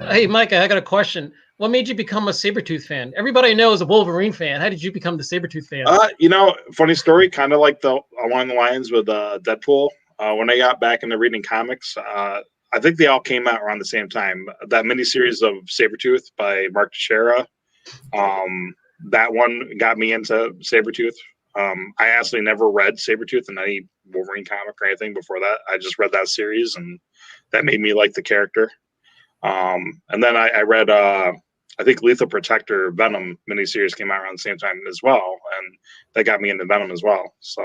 Hey, Mike, I got a question. What made you become a Sabretooth fan? Everybody knows a Wolverine fan. How did you become the Sabretooth fan? You know, funny story, kind of like along the lines with Deadpool. When I got back into reading comics, I think they all came out around the same time. That miniseries of Sabretooth by Mark Teixeira, that one got me into Sabretooth. I actually never read Sabretooth in any Wolverine comic or anything before that. I just read that series, and that made me like the character. And then I read, I think Lethal Protector Venom miniseries came out around the same time as well, and that got me into Venom as well. So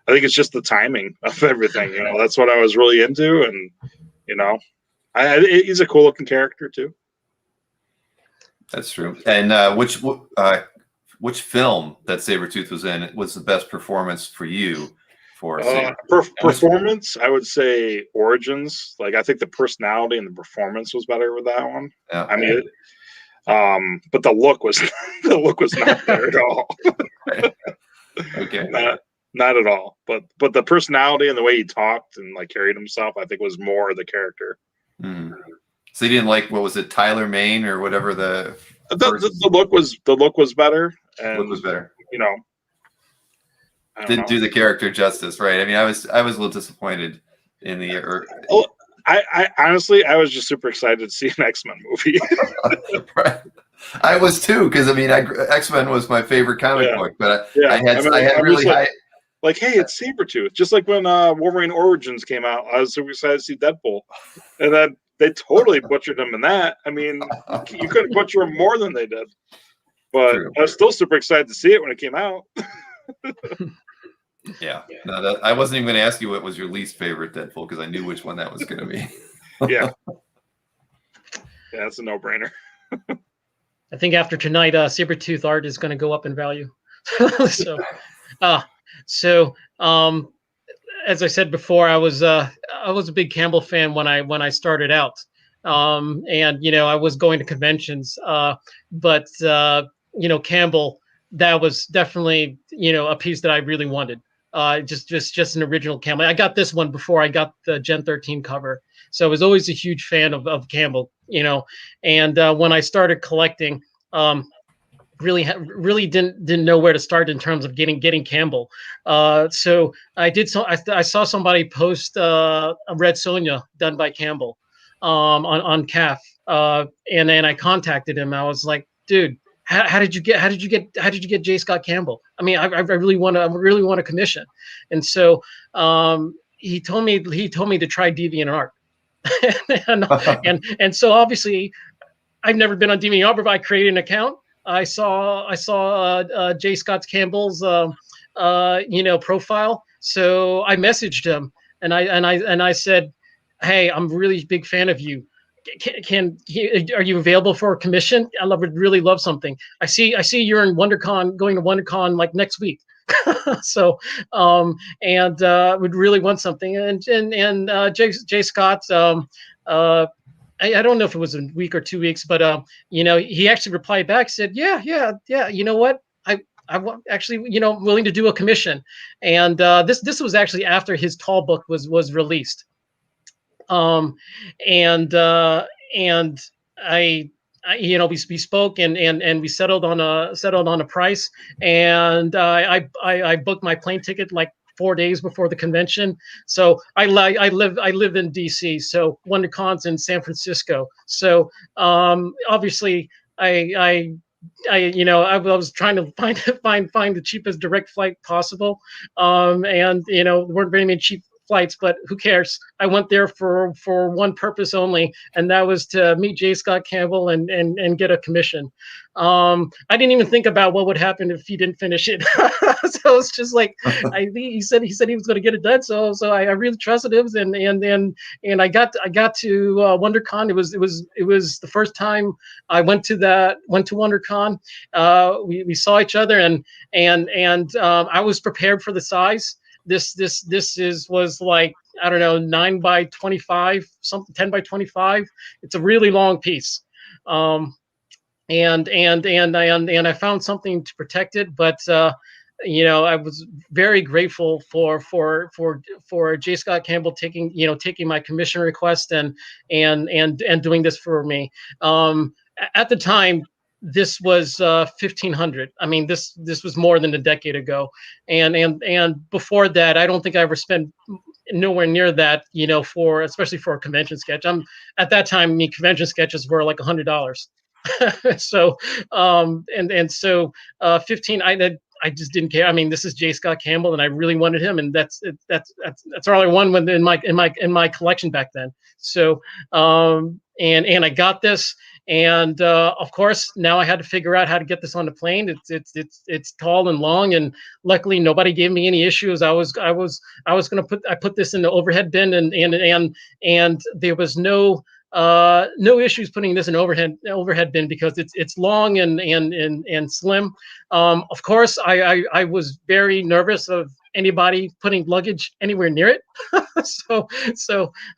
I think it's just the timing of everything. You know, that's what I was really into, and you know, he's a cool looking character too. That's true. And which film that Sabretooth was in was the best performance for you for Saber? Performance, I would say Origins. Like, I think the personality and the performance was better with that one. Yeah. I mean, but the look was not there at all. Okay. Not at all. But the personality and the way he talked and like carried himself, I think was more the character. Mm. So you didn't like, what was it, Tyler Main or whatever the look was better. And look was better. You know, Didn't do the character justice, right? I mean, I was a little disappointed in the. I honestly, I was just super excited to see an X-Men movie. Right. I was too, because I mean, X-Men was my favorite comic book, but I had really high. Like, hey, it's Sabretooth. Just like when Wolverine Origins came out, I was super excited to see Deadpool, and then they totally butchered him in that. I mean, you couldn't butcher him more than they did. But True. I was still super excited to see it when it came out. Yeah. No, I wasn't even going to ask you what was your least favorite Deadpool, because I knew which one that was going to be. Yeah. Yeah, it's a no-brainer. I think after tonight, Sabretooth art is going to go up in value. So, as I said before, I was a big Campbell fan when I started out, and I was going to conventions, but Campbell, that was definitely a piece that I really wanted. Just an original Campbell. I got this one before I got the Gen 13 cover, so I was always a huge fan of Campbell. And when I started collecting, really didn't know where to start in terms of getting Campbell. So I saw somebody post a Red Sonja done by Campbell on CAF, and then I contacted him. I was like, dude, how did you get J. Scott Campbell? I mean, I really want to commission. And so he told me to try DeviantArt. and so obviously I've never been on DeviantArt, but I created an account. I saw J. Scott Campbell's profile, so I messaged him and I said, hey, I'm a really big fan of you. Are you available for a commission? Would really love something. I see you're in WonderCon, going to WonderCon like next week. So would really want something. And J. Scott, I don't know if it was a week or 2 weeks, but he actually replied back, said, yeah. You know what? I actually, willing to do a commission. And this was actually after his Tall book was released. And I we spoke and we settled on a price, and I booked my plane ticket like 4 days before the convention. So I live in DC, so WonderCon's in San Francisco. So obviously I was trying to find the cheapest direct flight possible, and there weren't very many cheap flights, but who cares? I went there for one purpose only, and that was to meet J. Scott Campbell and get a commission. I didn't even think about what would happen if he didn't finish it. So it's just like he said he was going to get it done. So I really trusted him, and I got to WonderCon. It was the first time I went to WonderCon. We saw each other, and I was prepared for the size. This was like, I don't know, 9 by 25, something 10 by 25. It's a really long piece. And I found something to protect it, but I was very grateful for J. Scott Campbell taking my commission request and doing this for me. At the time, this was 1,500. I mean, this was more than a decade ago, and before that, I don't think I ever spent nowhere near that. Especially for a convention sketch. At that time, convention sketches were like $100. So, so 15. I just didn't care. I mean, this is J. Scott Campbell, and I really wanted him, and that's all I wanted in my collection back then. So, and I got this. And of course, now I had to figure out how to get this on the plane. It's tall and long, and luckily nobody gave me any issues. I was going to put this in the overhead bin, and there was no no issues putting this in overhead bin because it's long and slim. Of course, I was very nervous of anybody putting luggage anywhere near it. so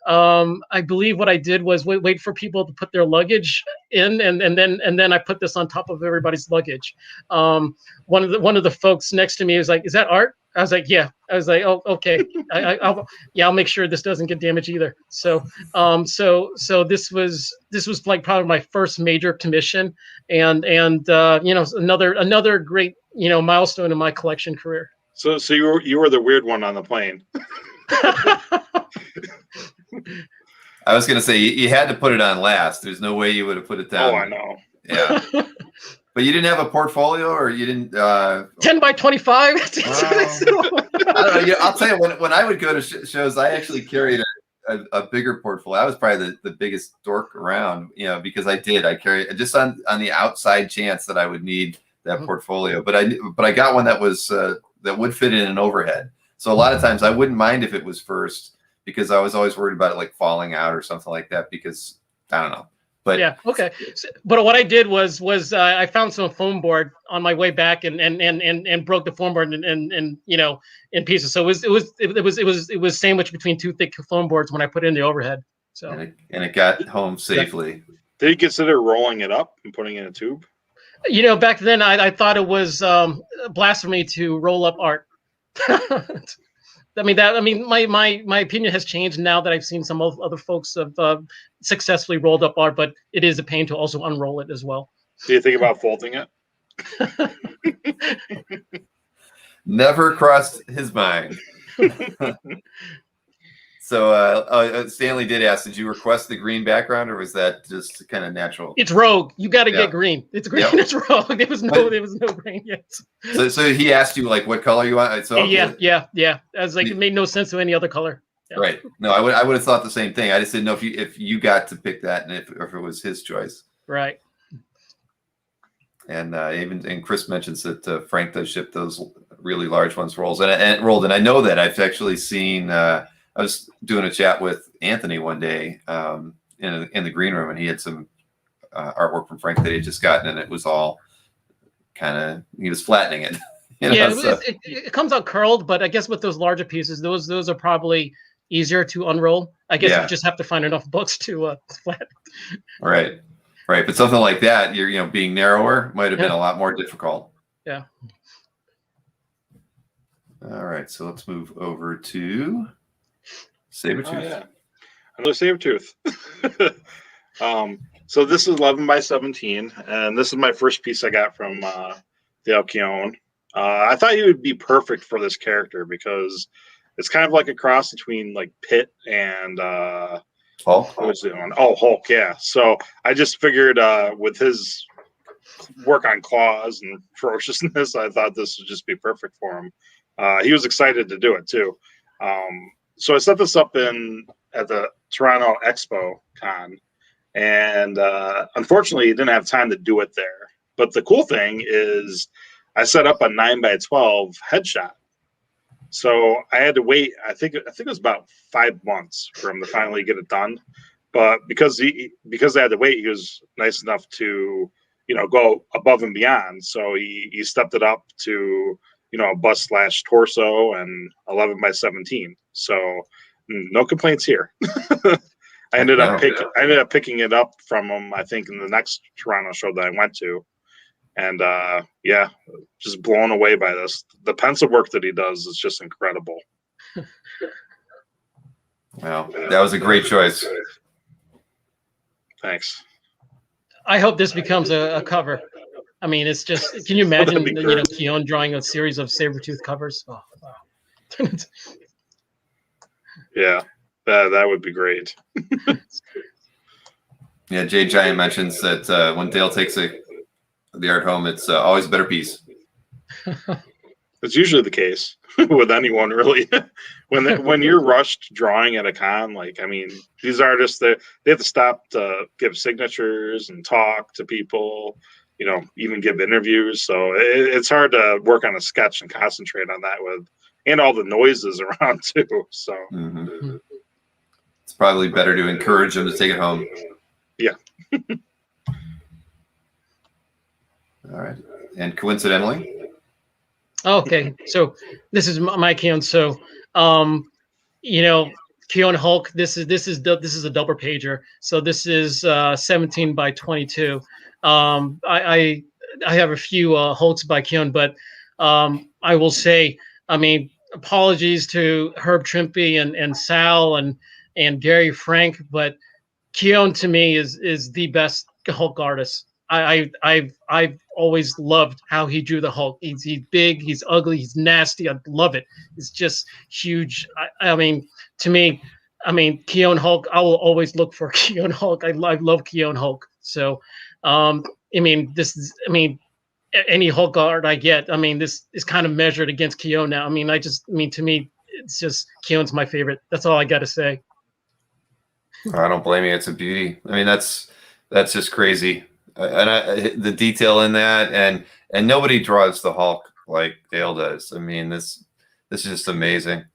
I believe what I did was wait for people to put their luggage in, and then I put this on top of everybody's luggage. One of the folks next to me was like, "Is that art?" I was like, "Yeah." I was like, "Oh, okay. I'll make sure this doesn't get damaged either." So this was like probably my first major commission, and another great milestone in my collection career. So you were the weird one on the plane. I was going to say you had to put it on last. There's no way you would have put it down. Oh, I know. Yeah. But you didn't have a portfolio, or you didn't 10 by 25. I don't know. I'll tell you, when I would go to shows, I actually carried a bigger portfolio. I was probably the biggest dork around, because I carried just on the outside chance that I would need that portfolio. But I got one that was that would fit in an overhead. So a lot of times I wouldn't mind if it was first, because I was always worried about it like falling out or something like that, because I don't know. But yeah, okay. But what I did was I found some foam board on my way back and broke the foam board in pieces. So it was sandwiched between two thick foam boards when I put it in the overhead. So and it got home safely. Did you consider rolling it up and putting it in a tube? Back then I thought it was blasphemy to roll up art. My opinion has changed now that I've seen some other folks have successfully rolled up art, but it is a pain to also unroll it as well. Do you think about folding it? Never crossed his mind. So Stanley did ask, did you request the green background, or was that just kind of natural? It's rogue. You got to get green. It's green. Yep. It's rogue. There was no green yet. So he asked you like what color you want. So okay. Yeah. I was like, it made no sense to any other color. Yeah. Right. No, I would have thought the same thing. I just didn't know if you got to pick that, and if it was his choice. Right. And even Chris mentions that Frank does ship those really large ones rolled, and I know that I've actually seen. I was doing a chat with Anthony one day in the green room, and he had some artwork from Frank that he had just gotten, and it was all he was flattening it. It comes out curled, but I guess with those larger pieces, those are probably easier to unroll. I guess you just have to find enough books to flat. Right. But something like that, you're being narrower might have been a lot more difficult. Yeah. All right, so let's move over to Sabertooth. Oh, yeah. Another Sabertooth. So this is 11 by 17, and this is my first piece I got from the Alcyone. I thought he would be perfect for this character because it's kind of like a cross between like Pitt and Hulk. What was the one? Oh, Hulk, yeah. So I just figured with his work on claws and ferociousness, I thought this would just be perfect for him. He was excited to do it too. So I set this up at the Toronto Expo Con, and unfortunately, he didn't have time to do it there. But the cool thing is, I set up a 9 by 12 headshot. So I had to wait. I think it was about 5 months for him to finally get it done. But because I had to wait, he was nice enough to go above and beyond. So he stepped it up to a bust / torso and 11 by 17. So no complaints here. I ended up picking it up from him, I think, in the next Toronto show that I went to. And just blown away by this. The pencil work that he does is just incredible. Well, that was a great choice. Thanks. I hope this becomes a cover. I mean, it's just, can you imagine, Keown drawing a series of Sabertooth covers? Oh, wow. Yeah, that would be great. Yeah, Jay Giant mentions that when Dale takes the art home, it's always a better piece. It's usually the case with anyone, really. when you're rushed drawing at a con, these artists, they have to stop to give signatures and talk to people, even give interviews. So it's hard to work on a sketch and concentrate on that and all the noises around too. So it's probably better to encourage them to take it home. Yeah. All right. And coincidentally, Okay, so this is my Keon. So, Keon Hulk. This is a double pager. So this is 17 by 22. I have a few Hulks by Keon, but I will say, I mean, apologies to Herb Trimpe and Sal and Gary Frank, but Keon to me is the best Hulk artist. I've always loved how he drew the Hulk. He's big, he's ugly, he's nasty. I love it. It's just huge. I mean, to me, Keon Hulk. I will always look for Keon Hulk. I love Keon Hulk. So, any Hulk art I get, this is kind of measured against Keon now. To me, it's just Keon's my favorite. That's all I got to say. I don't blame you. It's a beauty. I mean, that's just crazy. And the detail in that, and nobody draws the Hulk like Dale does. I mean, this is just amazing.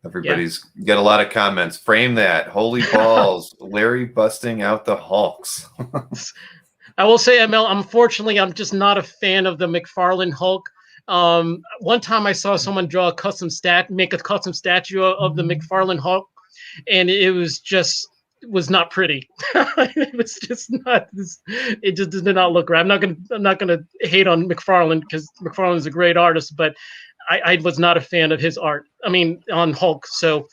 Everybody's got a lot of comments. Frame that. Holy balls. Larry busting out the Hulks. I will say, ML, unfortunately, I'm just not a fan of the McFarlane Hulk. One time I saw someone make a custom statue of the McFarlane Hulk, and it was not pretty. It was just not. It just did not look right. I'm not gonna hate on McFarlane because McFarlane is a great artist, but I was not a fan of his art. On Hulk. So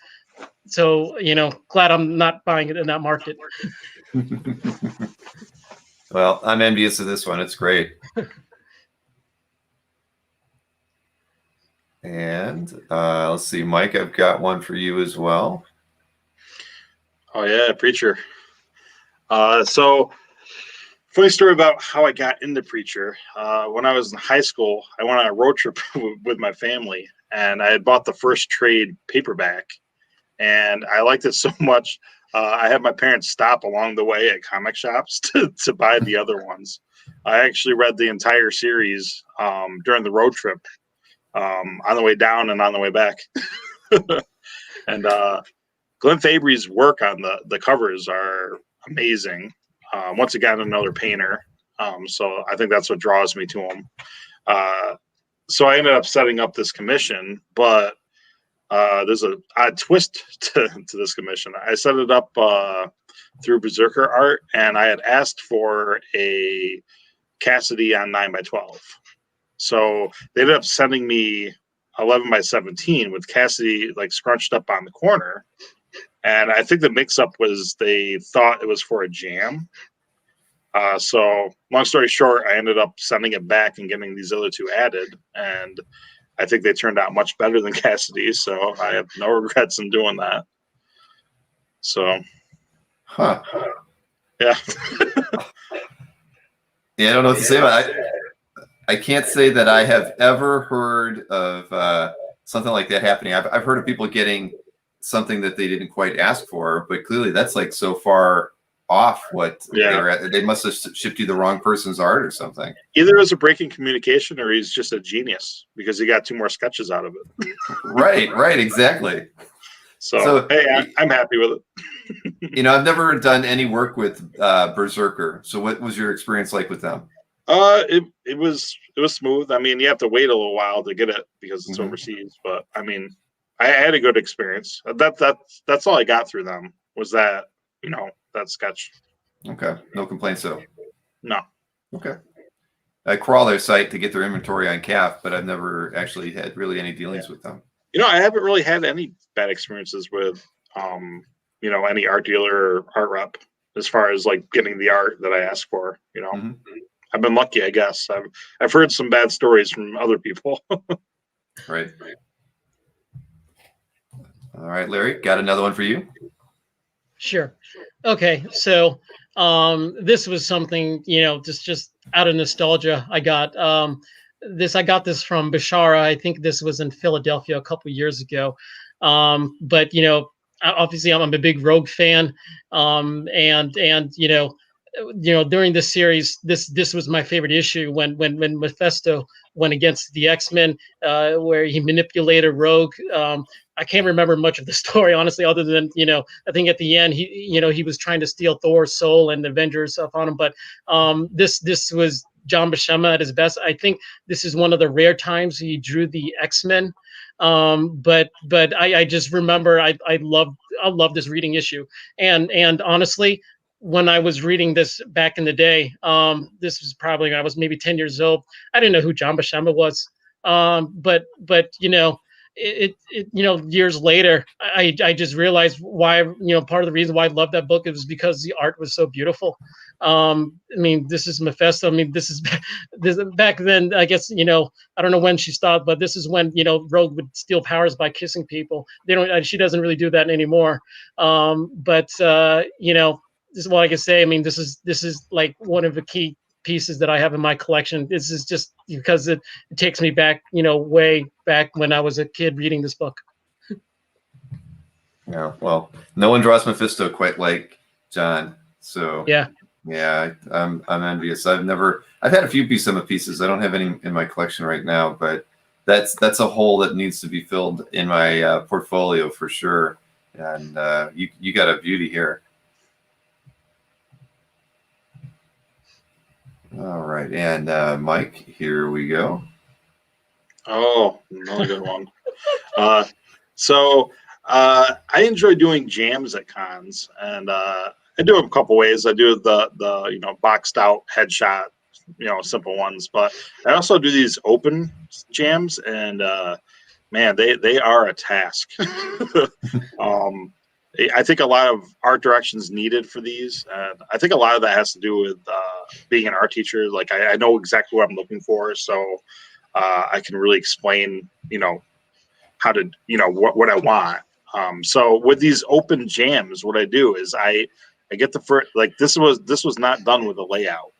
glad I'm not buying it in that market. Well, I'm envious of this one. It's great. And let's see, Mike, I've got one for you as well. Oh yeah, Preacher. So funny story about how I got into Preacher. When I was in high school, I went on a road trip with my family, and I had bought the first trade paperback, and I liked it so much. I had my parents stop along the way at comic shops to buy the other ones. I actually read the entire series during the road trip, on the way down and on the way back. And Glenn Fabry's work on the covers are amazing. Once again, another painter. So I think that's what draws me to him. So I ended up setting up this commission, but there's an odd twist to this commission. I set it up through Berserker Art, and I had asked for a Cassidy on 9x12. So they ended up sending me 11 by 17 with Cassidy like scrunched up on the corner. And I think the mix-up was they thought it was for a jam. So long story short, I ended up sending it back and getting these other two added. And I think they turned out much better than Cassidy. So I have no regrets in doing that. So, yeah. Yeah, I don't know what to say about it. I can't say that I have ever heard of something like that happening. I've heard of people getting something that they didn't quite ask for, but clearly that's like so far off what they must have shipped you the wrong person's art or something. Either it was a break in communication or he's just a genius because he got 2 more sketches out of it. Right, exactly. So hey, I'm happy with it. I've never done any work with Berserker. So what was your experience like with them? It was smooth. You have to wait a little while to get it because it's overseas, but I had a good experience. That's all I got through them was that, that sketch. Okay. No complaints though. No. Okay. I crawl their site to get their inventory on CAF, but I've never actually had really any dealings with them. I haven't really had any bad experiences with, any art dealer or art rep as far as like getting the art that I asked for, I've been lucky, I guess. I've heard some bad stories from other people. Right. All right, Larry, got another one for you? Sure. Okay. So this was something, just out of nostalgia. I got this from Bashara. I think this was in Philadelphia a couple of years ago. But obviously I'm a big Rogue fan. And during this series, this was my favorite issue when Mephisto went against the X-Men, where he manipulated Rogue. I can't remember much of the story, honestly, other than, I think at the end he was trying to steal Thor's soul and the Avengers upon him. But this was John Buscema at his best. I think this is one of the rare times he drew the X-Men. But I just remember I love this reading issue, and honestly, when I was reading this back in the day, this was probably when I was maybe 10 years old. I didn't know who John Buscema was, but years later, I just realized why. Part of the reason why I loved that book was because the art was so beautiful. I mean, this is Mephisto. I mean, this back then. I guess I don't know when she stopped, but this is when Rogue would steal powers by kissing people. She doesn't really do that anymore. This is what I can say. I mean, this is like one of the key pieces that I have in my collection. This is just because it takes me back, way back when I was a kid reading this book. Yeah, well, no one draws Mephisto quite like John. So yeah, I'm envious. I've had a few Buscema pieces. I don't have any in my collection right now, but that's a hole that needs to be filled in my portfolio for sure. And you got a beauty here. All right, and Mike, here we go. Oh, another good one. So I enjoy doing jams at cons, and I do them a couple ways. I do the boxed out headshot, simple ones, but I also do these open jams, and man, they are a task. I think a lot of art directions needed for these. I think a lot of that has to do with being an art teacher. Like I know exactly what I'm looking for, so I can really explain, how to, what I want. So with these open jams, what I do is I get the first, like this was not done with a layout,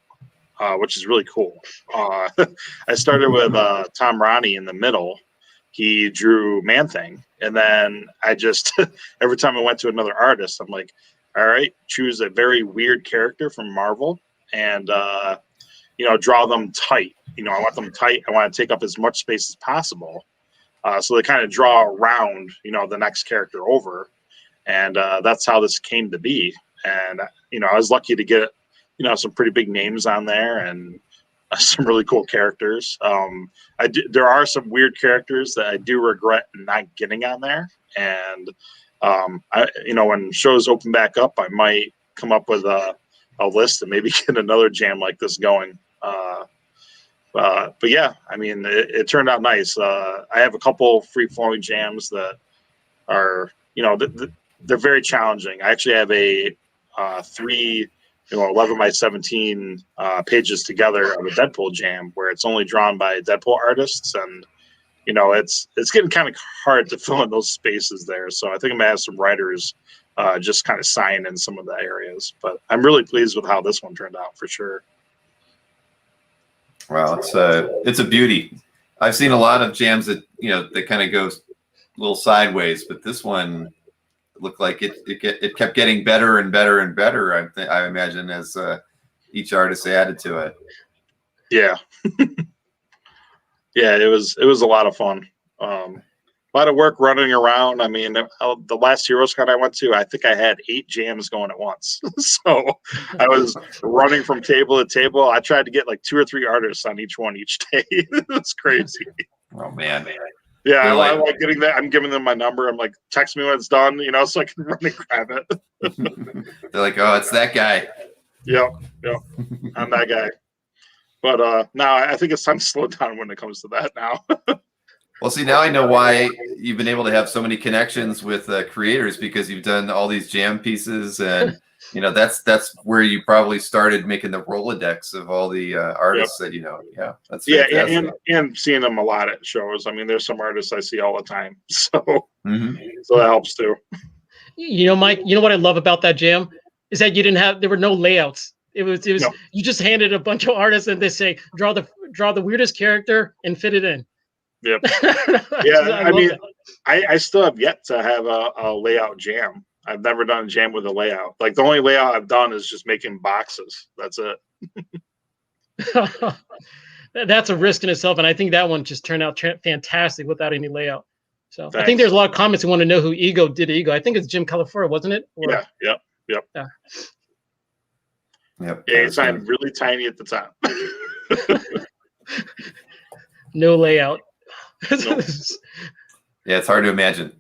which is really cool. I started with Tom Ronnie in the middle. He drew Man-Thing, and then I just every time I went to another artist, I'm like, all right, choose a very weird character from Marvel and draw them tight. I want them tight. I want to take up as much space as possible. So they kind of draw around, the next character over. And that's how this came to be. And, I was lucky to get, some pretty big names on there and some really cool characters. There are some weird characters that I do regret not getting on there. And, when shows open back up, I might come up with a list and maybe get another jam like this going. But yeah, I mean, it turned out nice. I have a couple free-flowing jams that are, they're very challenging. I actually have a 11 by 17 pages together of a Deadpool jam where it's only drawn by Deadpool artists, and it's getting kind of hard to fill in those spaces there. So I think I'm gonna have some writers just kind of sign in some of the areas. But I'm really pleased with how this one turned out for sure. Wow, it's a beauty. I've seen a lot of jams that that kind of go a little sideways, but this one looked like it kept getting better and better and better. I imagine as each artist added to it. Yeah, yeah, it was a lot of fun. A lot of work running around. I mean, the last Heroes Con I went to, I think I had 8 jams going at once. So I was running from table to table. I tried to get like 2 or 3 artists on each one each day. It was crazy. Oh man. Yeah, I like getting that. I'm giving them my number. I'm like, text me when it's done, so I can run and grab it. They're like, oh, it's that guy. Yep. I'm that guy. But now I think it's time to slow down when it comes to that now. Well, see, now I know why you've been able to have so many connections with creators, because you've done all these jam pieces, and that's where you probably started making the Rolodex of all the artists that you know. Yeah, that's fantastic. and seeing them a lot at shows. I mean, there's some artists I see all the time, so so that helps too. Mike. What I love about that jam is that there were no layouts. It was no. You just handed a bunch of artists and they say draw the weirdest character and fit it in. Yep. Yeah, I mean, I still have yet to have a layout jam. I've never done a jam with a layout. Like the only layout I've done is just making boxes. That's it. That's a risk in itself, and I think that one just turned out fantastic without any layout. So Thanks. I think there's a lot of comments who want to know who Ego did Ego. I think it's Jim Califora, wasn't it? Or, Yeah. Yep. Yeah. Yep. Yeah, it's signed really tiny at the top. No layout. Nope. Yeah, it's hard to imagine.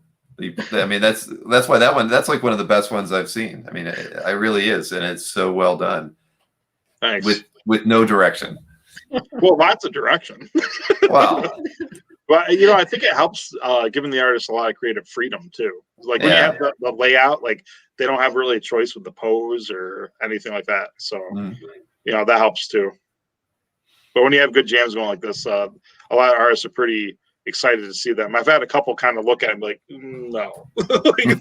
I mean, that's why that's like one of the best ones I've seen. I mean, it really is, and it's so well done. Thanks. With no direction. Well, lots of direction. Wow. But I think it helps giving the artist a lot of creative freedom too. Like when you have the layout, like they don't have really a choice with the pose or anything like that. So that helps too. But when you have good jams going like this, a lot of artists are pretty excited to see them. I've had a couple kind of look at them like, no,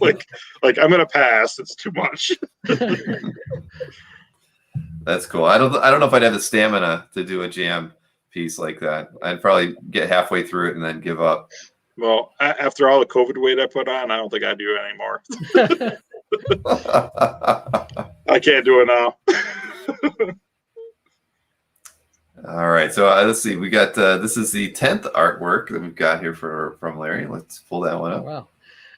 like I'm gonna pass. It's too much. That's cool. I don't know if I'd have the stamina to do a jam piece like that. I'd probably get halfway through it and then give up. Well, after all the COVID weight I put on, I don't think I do it anymore. I can't do it now. All right, so let's see. We got this is the 10th artwork that we've got here from Larry. Let's pull that one up. Oh, wow.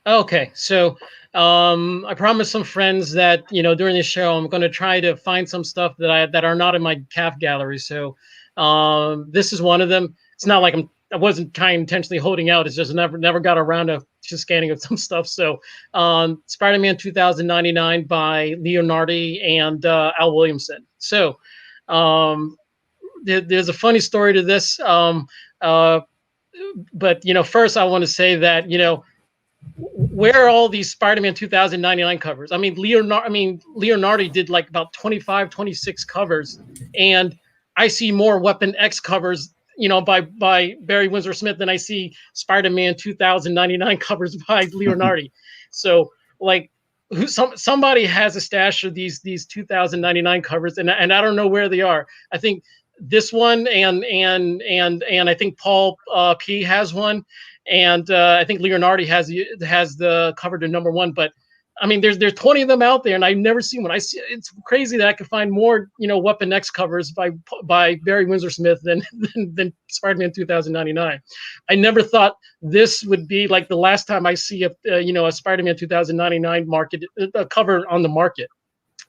Okay, so I promised some friends that during this show I'm going to try to find some stuff that are not in my CAF gallery. So this is one of them. It's not like I wasn't intentionally holding out. It's just never got around to scanning of some stuff. So Spider-Man 2099 by Leonardi and Al Williamson. So there's a funny story to this. But first I want to say that where are all these Spider-Man 2099 covers? I mean, Leonardi did like about 25, 26 covers, and I see more Weapon X covers, by Barry Windsor Smith than I see Spider-Man 2099 covers by Leonardi. So, like, somebody has a stash of these 2099 covers, and I don't know where they are. I think this one and I think Paul P has one. And I think Leonardi has the cover to #1, but I mean, there's 20 of them out there, and I've never seen one. It's crazy that I could find more, Weapon X covers by Barry Windsor Smith than Spider-Man 2099. I never thought this would be like the last time I see a Spider-Man 2099 a cover on the market.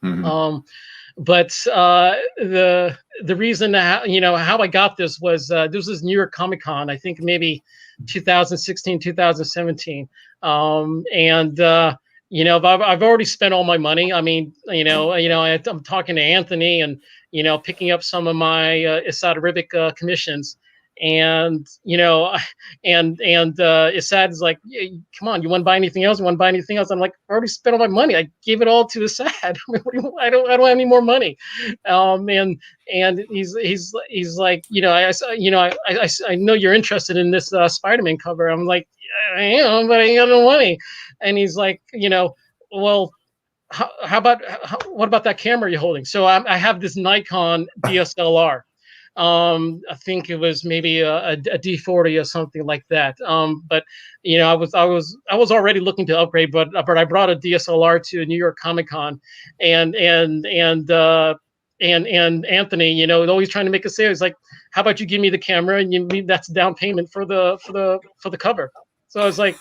Mm-hmm. But the reason how I got this was this was New York Comic Con, I think maybe 2016, 2017. And I've already spent all my money. I mean, I'm talking to Anthony and picking up some of my Esad Ribic commissions. And Esad is like, hey, come on, you want to buy anything else? I'm like, I already spent all my money. I gave it all to Esad. I mean, I don't have any more money. And he's like, I know you're interested in this Spider-Man cover. I'm like, I am, but I ain't got no money. And he's like, well, what about that camera you're holding? So I have this Nikon DSLR. I think it was maybe a D40 or something like that. But I was already looking to upgrade, but I brought a DSLR to New York Comic Con, and Anthony, always trying to make a sale. He's like, how about you give me the camera and that's down payment for the cover. So I was like,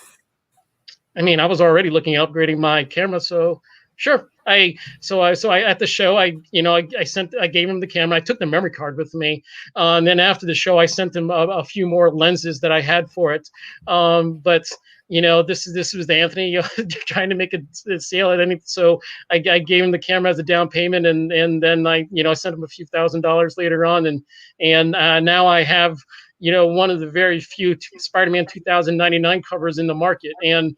I mean, I was already looking at upgrading my camera, so sure. I at the show, I gave him the camera. I took the memory card with me, and then after the show, I sent him a few more lenses that I had for it. But this was Anthony trying to make a sale at any. So I gave him the camera as a down payment, and then I sent him a few $1,000s later on, and now I have one of the very few Spider-Man 2099 covers in the market, and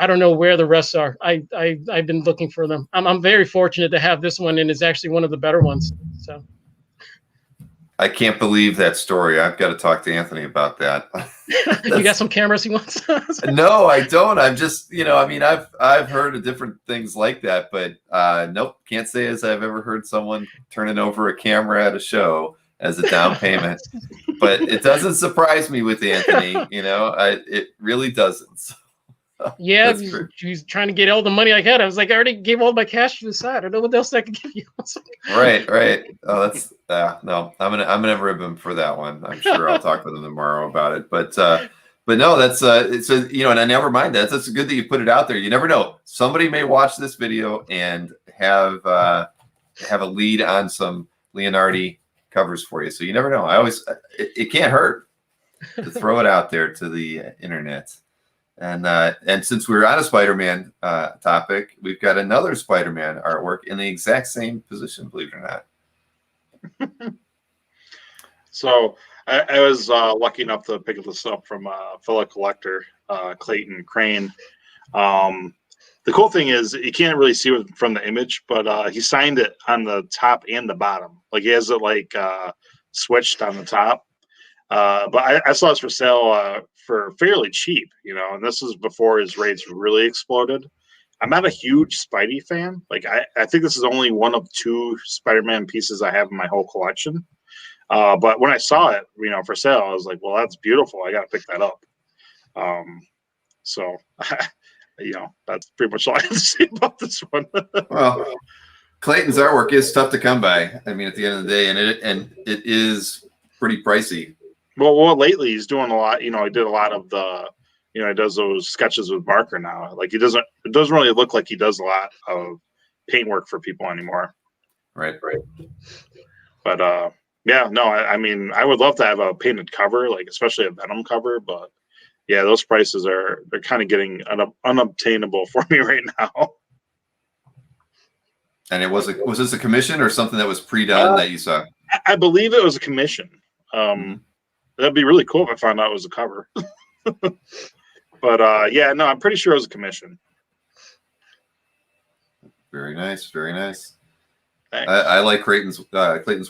I don't know where the rest are. I've been looking for them. I'm very fortunate to have this one, and it's actually one of the better ones. So I can't believe that story. I've got to talk to Anthony about that. You got some cameras he wants? No, I don't. I'm just, I've heard of different things like that, but nope, can't say as I've ever heard someone turning over a camera at a show as a down payment. But it doesn't surprise me with Anthony. It really doesn't. Yeah, That's great. she's trying to get all the money I had. I was like, I already gave all my cash to the side. I don't know what else I can give you. Right. Oh, that's no. I'm gonna rib him for that one. I'm sure I'll talk with him tomorrow about it. But no, that's it's a and I never mind that. That's good that you put it out there. You never know. Somebody may watch this video and have a lead on some Leonardi covers for you. So you never know. It can't hurt to throw it out there to the internet. And since we're on a Spider-Man topic, we've got another Spider-Man artwork in the exact same position, believe it or not. So I was lucky enough to pick this up from a fellow collector, Clayton Crane. The cool thing is you can't really see it from the image, but he signed it on the top and the bottom. Like he has it like switched on the top. But I saw this for sale for fairly cheap, and this is before his rates really exploded. I'm not a huge Spidey fan. Like I think this is only one of 2 Spider-Man pieces I have in my whole collection. But when I saw it, for sale, I was like, well, that's beautiful. I got to pick that up. So, that's pretty much all I have to say about this one. Well, Clayton's artwork is tough to come by. I mean, at the end of the day, and it is pretty pricey. Well, lately he's doing a lot. He did a lot of the, he does those sketches with marker now. Like it doesn't really look like he does a lot of paint work for people anymore. Right. But yeah, no, I mean, I would love to have a painted cover, like especially a Venom cover. But yeah, those prices they're kind of getting unobtainable for me right now. And was this a commission or something that was pre-done that you saw? I believe it was a commission. That'd be really cool if I found out it was a cover. But yeah, no, I'm pretty sure it was a commission. Very nice. Thanks. Thanks. I like Clayton's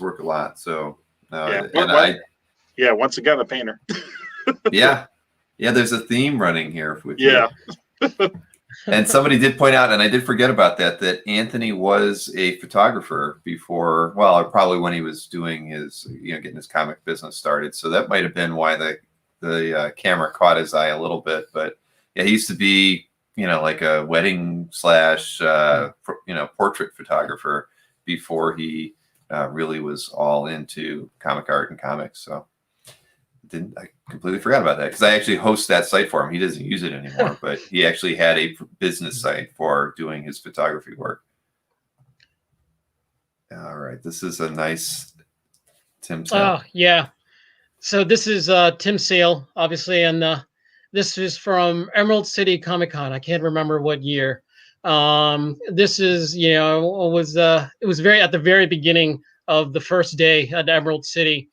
work a lot. So yeah, once again, a painter. yeah, there's a theme running here with you. And somebody did point out, and I did forget about that Anthony was a photographer before, well, probably when he was doing his, getting his comic business started. So that might have been why the camera caught his eye a little bit. But yeah, he used to be, like a wedding / portrait photographer before he really was all into comic art and comics. So I completely forgot about that because I actually host that site for him. He doesn't use it anymore, but he actually had a business site for doing his photography work. All right, this is a nice Tim Sale. Oh yeah, so this is Tim Sale, obviously, and this is from Emerald City Comic Con. I can't remember what year. This is it was very at the very beginning of the first day at Emerald City.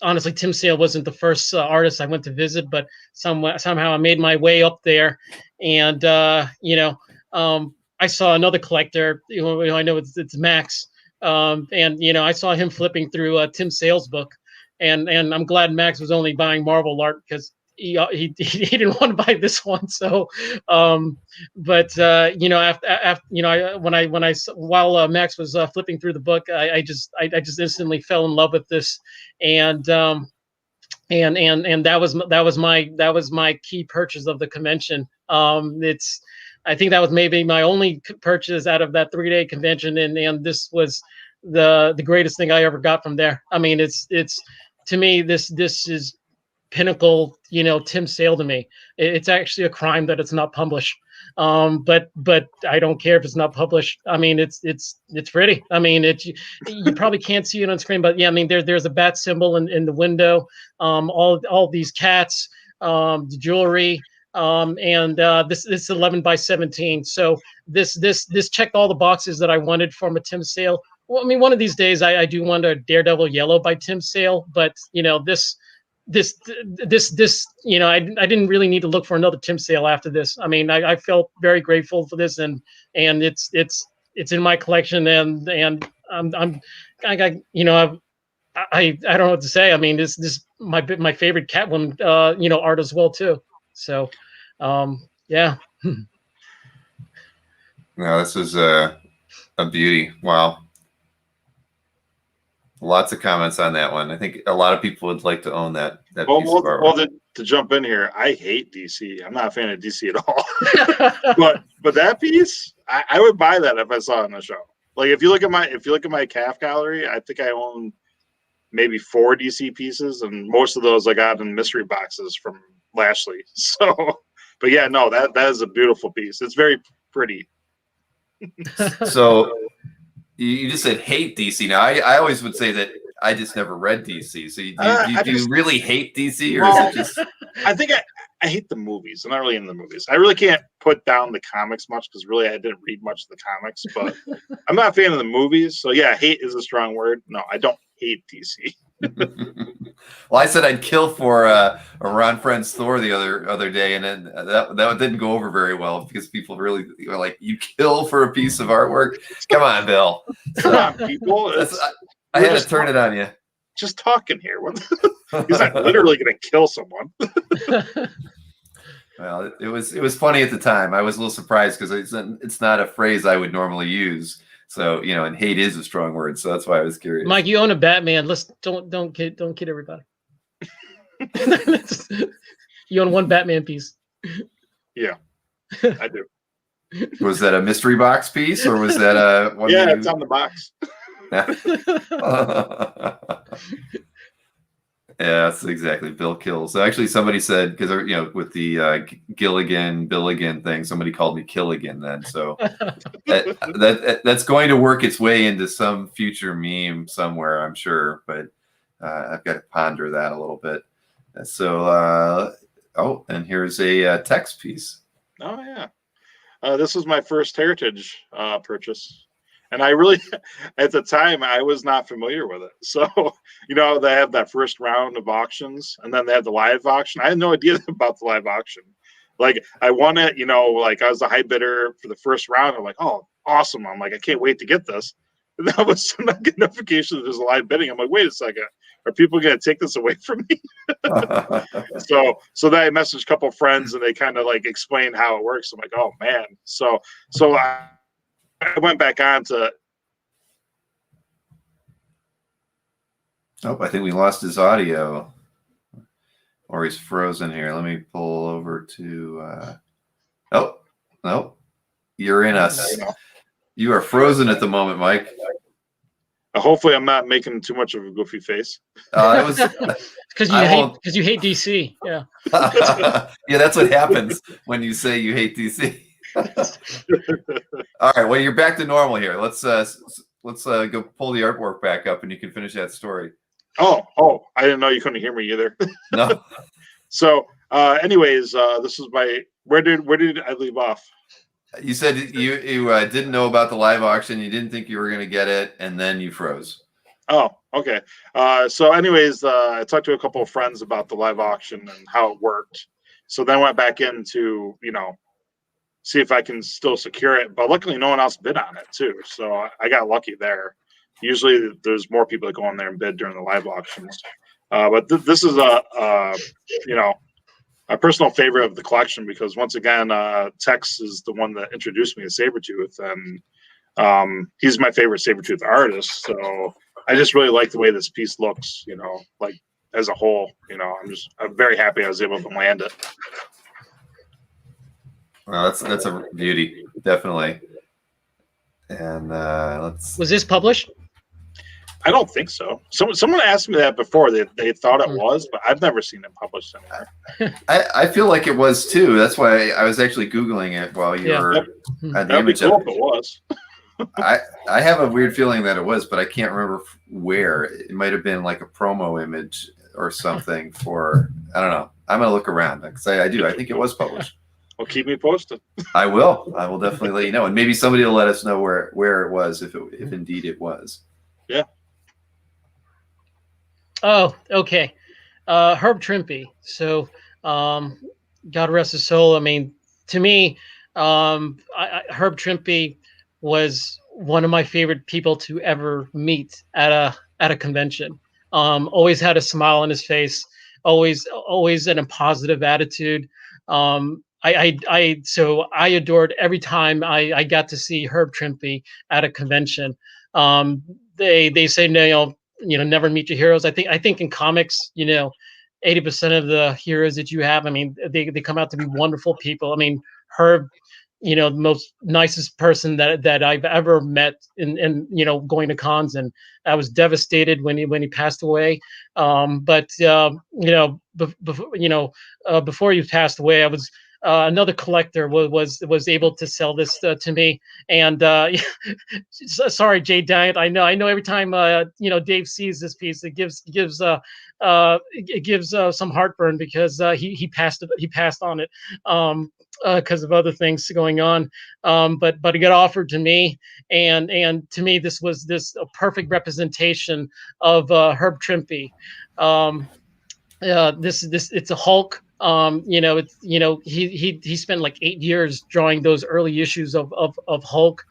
Honestly, Tim Sale wasn't the first artist I went to visit, but somehow I made my way up there, and I saw another collector. I know it's Max, and I saw him flipping through Tim Sale's book, and I'm glad Max was only buying Marvel art because he didn't want to buy this one. So, while Max was flipping through the book, I just instantly fell in love with this, and that was my key purchase of the convention. I think that was maybe my only purchase out of that 3-day convention, and this was the greatest thing I ever got from there. I mean, it's to me this is pinnacle, Tim Sale to me. It's actually a crime that it's not published. But I don't care if it's not published. I mean, it's pretty. I mean, you probably can't see it on screen, but yeah, I mean, there's a bat symbol in the window. All these cats, the jewelry, and this 11x17. So this checked all the boxes that I wanted from a Tim Sale. Well, I mean, one of these days I do want a Daredevil Yellow by Tim Sale, but this I didn't really need to look for another Tim Sale after this. I mean, I felt very grateful for this, and it's in my collection, and I don't know what to say. I mean, this my favorite Catwoman art as well too. So yeah. No, this is a beauty. Wow. Lots of comments on that one. I think a lot of people would like to own that piece of artwork. Well, to jump in here, I hate DC. I'm not a fan of DC at all. but that piece, I would buy that if I saw it in the show. Like if you look at my CAF gallery, I think I own maybe 4 DC pieces, and most of those I got in mystery boxes from Lashley. So, but yeah, no, that is a beautiful piece. It's very pretty. So you just said hate DC. Now I always would say that I just never read DC. So do you really hate DC, or is it just? I think I hate the movies. I'm not really into the movies. I really can't put down the comics much because really I didn't read much of the comics. But I'm not a fan of the movies. So yeah, hate is a strong word. No, I don't hate DC. Well, I said I'd kill for a Ron Friend's Thor the other day, and then that didn't go over very well because people really were like, "You kill for a piece of artwork? Come on, Bill! Come on, people!" I had to turn it on you. Just talking here. He's not literally going to kill someone. Well, it was funny at the time. I was a little surprised because it's not a phrase I would normally use. So, and hate is a strong word. So that's why I was curious. Mike, you own a Batman. Let's don't kid everybody. You own one Batman piece. Yeah, I do. Was that a mystery box piece, or was that a one? Yeah, it's on the box. Yeah, that's exactly. Bill kills. So actually, somebody said, because with the Billigan thing, somebody called me Killigan then. So that's going to work its way into some future meme somewhere, I'm sure. But I've got to ponder that a little bit. So, and here's a text piece. Oh yeah, this was my first Heritage purchase. And I really, at the time, I was not familiar with it. So, they have that first round of auctions, and then they have the live auction. I had no idea about the live auction. Like, I won it, like I was the high bidder for the first round. I'm like, oh, awesome. I'm like, I can't wait to get this. And then all of a sudden, I get notification that there's a live bidding. I'm like, wait a second. Are people going to take this away from me? So then I messaged a couple of friends, and they kind of like explained how it works. I'm like, oh, man. So I went back on to. Oh, I think we lost his audio, or he's frozen here. Let me pull over to. No, you're in us. You are frozen at the moment, Mike. Hopefully, I'm not making too much of a goofy face. It was because you hate DC. Yeah. Yeah, that's what happens when you say you hate DC. All right, well, you're back to normal here. Let's go pull the artwork back up, and you can finish that story. Oh, I didn't know you couldn't hear me either. No. So, anyways, this is where did I leave off? You said you didn't know about the live auction. You didn't think you were going to get it, and then you froze. Oh, okay. So, anyways, I talked to a couple of friends about the live auction and how it worked. So then I went back into see if I can still secure it. But luckily, no one else bid on it too, so I got lucky there. Usually, there's more people that go in there and bid during the live auctions. But this is a personal favorite of the collection because once again, Tex is the one that introduced me to Sabretooth, and he's my favorite Sabretooth artist. So I just really like the way this piece looks. Like as a whole. I'm very happy I was able to land it. Well, that's a beauty, definitely. And Was this published? I don't think so. Someone asked me that before. They thought it was, but I've never seen it published anywhere. I feel like it was too. That's why I was actually Googling it while you were at the image. Cool if it was. I have a weird feeling that it was, but I can't remember where. It might have been like a promo image or something for, I don't know. I'm going to look around because I do. I think it was published. Well, keep me posted. I will. I will definitely let you know. And maybe somebody will let us know where it was, if indeed it was. Yeah. Oh, okay. Herb Trimpe. So, God rest his soul. I mean, to me, Herb Trimpe was one of my favorite people to ever meet at a convention. Always had a smile on his face. Always in a positive attitude. So I adored every time I got to see Herb Trimpe at a convention. They say, never meet your heroes. I think in comics, 80% of the heroes that you have, I mean, they come out to be wonderful people. I mean, Herb, you know, the most nicest person that I've ever met in you know, going to cons, and I was devastated when he passed away. But you know, before he passed away, I was another collector was able to sell this to me, and sorry, Jay Diet. I know every time you know, Dave sees this piece, it gives some heartburn because he passed on it. Because of other things going on, but it got offered to me, and to me this was a perfect representation of Herb Trimpe. This it's a Hulk. You know, it's, you know, he spent like 8 years drawing those early issues of Hulk.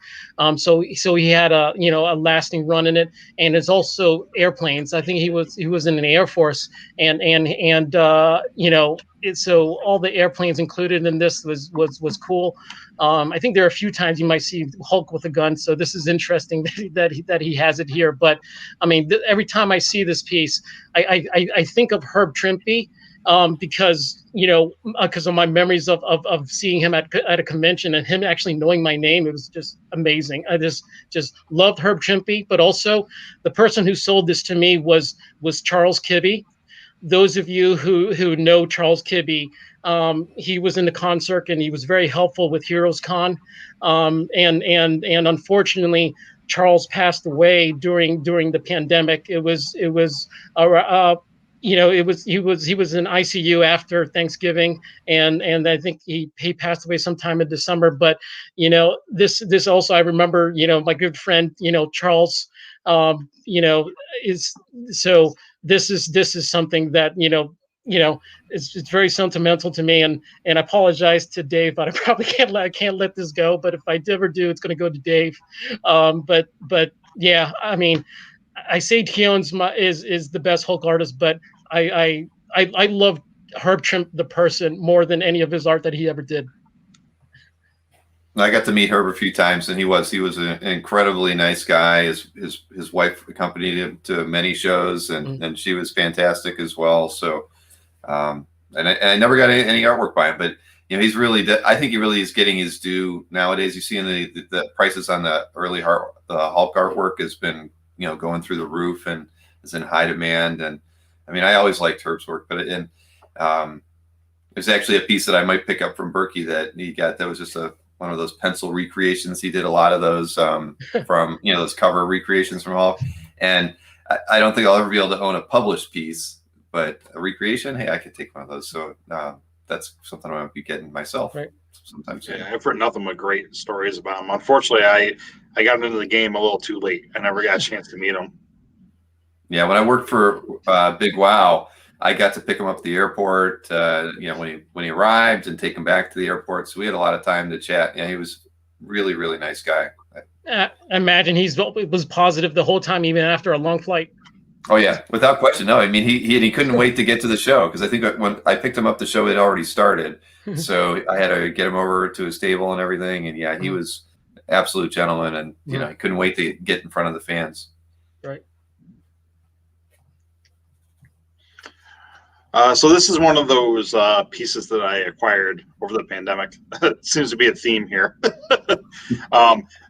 So he had a, you know, a lasting run in it, and it's also airplanes. I think he was in the Air Force, and you know, so all the airplanes included in this was cool. I think there are a few times you might see Hulk with a gun, so this is interesting that he has it here. But I mean, every time I see this piece, I think of Herb Trimpe, because, you know, because of my memories of seeing him at a convention and him actually knowing my name. It was just amazing. I just loved Herb Trimpe, but also the person who sold this to me was Charles Kibbee. Those of you who know Charles Kibbee, he was in the con circuit, and he was very helpful with Heroes Con, and unfortunately Charles passed away during the pandemic. It was you know, he was in ICU after Thanksgiving, and I think he passed away sometime in December. But you know, this also, I remember, you know, my good friend, you know, Charles, you know, is so this is something that, you know, it's very sentimental to me, and I apologize to Dave, but I probably can't let this go. But if I ever do, it's going to go to Dave. But yeah, I mean, I say Keown's is the best Hulk artist, but I love Herb Trimpe the person more than any of his art that he ever did. I got to meet Herb a few times, and he was an incredibly nice guy. His wife accompanied him to many shows, and she was fantastic as well. So, and I never got any artwork by him, but you know, he's really, I think he really is getting his due nowadays. You see in the prices on the early the Hulk artwork has been, you know, going through the roof and is in high demand. And I mean, I always liked Herb's work, but there's actually a piece that I might pick up from Berkey that he got that was just one of those pencil recreations. He did a lot of those from, you know, those cover recreations from Hulk. And I don't think I'll ever be able to own a published piece, but a recreation, hey, I could take one of those. So that's something I might be getting myself. Right. Sometimes. Yeah, I've heard nothing but great stories about him. Unfortunately, I got into the game a little too late. I never got a chance to meet him. Yeah, when I worked for Big Wow, I got to pick him up at the airport. You know, when he arrived, and take him back to the airport. So we had a lot of time to chat. Yeah, he was really, really nice guy. I imagine was positive the whole time, even after a long flight. Oh yeah, without question. No, I mean he couldn't wait to get to the show, because I think when I picked him up, the show had already started. So I had to get him over to his table and everything. And yeah, he was absolute gentleman, and you know, he couldn't wait to get in front of the fans. Right. So this is one of those pieces that I acquired over the pandemic. It seems to be a theme here.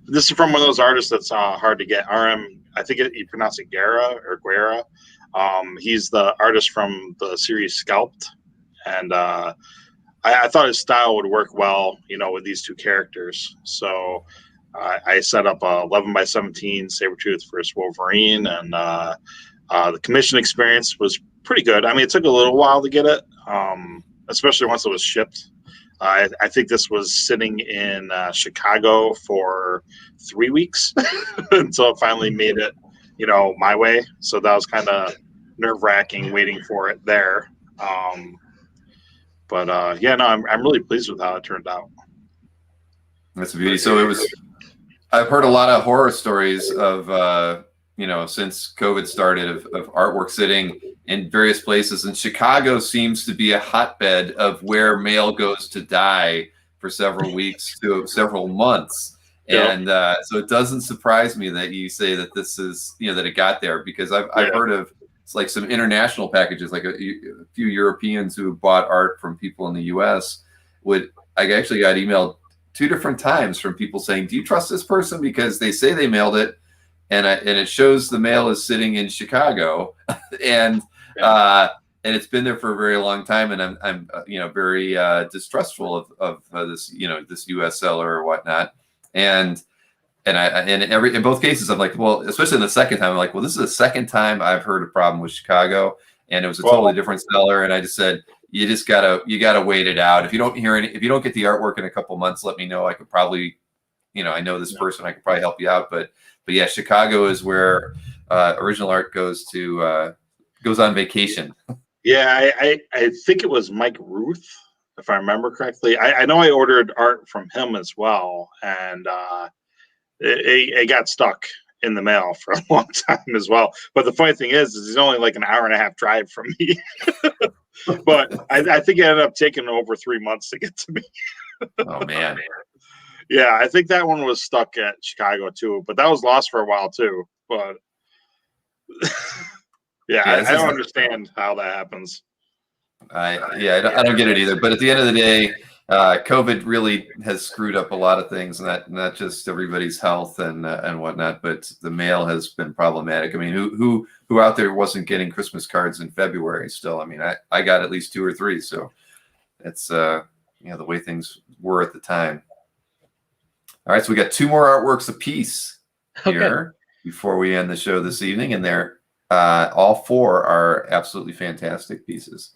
This is from one of those artists that's hard to get. I think you pronounce it Guerra or Guerra. He's the artist from the series Scalped, and I thought his style would work well, you know, with these two characters. So I set up a 11x17 Sabretooth versus Wolverine, and the commission experience was pretty good. I mean, it took a little while to get it, especially once it was shipped. I think this was sitting in Chicago for 3 weeks until it finally made it, you know, my way. So that was kind of nerve-wracking waiting for it there. But yeah, no, I'm really pleased with how it turned out. That's a beauty. So it was. I've heard a lot of horror stories of you know, since COVID started, of artwork sitting in various places, and Chicago seems to be a hotbed of where mail goes to die for several weeks to several months. Yeah. And so it doesn't surprise me that you say that this is, you know, that it got there, because I've heard of it's like some international packages, like a few Europeans who bought art from people in the U.S. I actually got emailed 2 different times from people saying, "Do you trust this person?" Because they say they mailed it, and it shows the mail is sitting in Chicago, and it's been there for a very long time, and I'm very distrustful of this this U.S. seller or whatnot, and in both cases I'm like, well, especially in the second time, I'm like, well, this is the second time I've heard a problem with Chicago, and it was a totally different seller, and I just said, you gotta wait it out. If you don't get the artwork in a couple months, let me know. I could probably, I know this person, I could probably help you out, but yeah, Chicago is where original art goes on vacation. Yeah, I think it was Mike Ruth, if I remember correctly. I know I ordered art from him as well, and it got stuck in the mail for a long time as well. But the funny thing is he's only like an hour and a half drive from me. But I think it ended up taking over 3 months to get to me. Oh man. Yeah, I think that one was stuck at Chicago too, but that was lost for a while too. But I don't understand how that happens. I don't get it either. But at the end of the day, COVID really has screwed up a lot of things, not just everybody's health and whatnot, but the mail has been problematic. I mean, who out there wasn't getting Christmas cards in February still? I mean, I got at least 2 or 3, so it's the way things were at the time. All right, so we got 2 more artworks apiece here before we end the show this evening, and they're all 4 are absolutely fantastic pieces.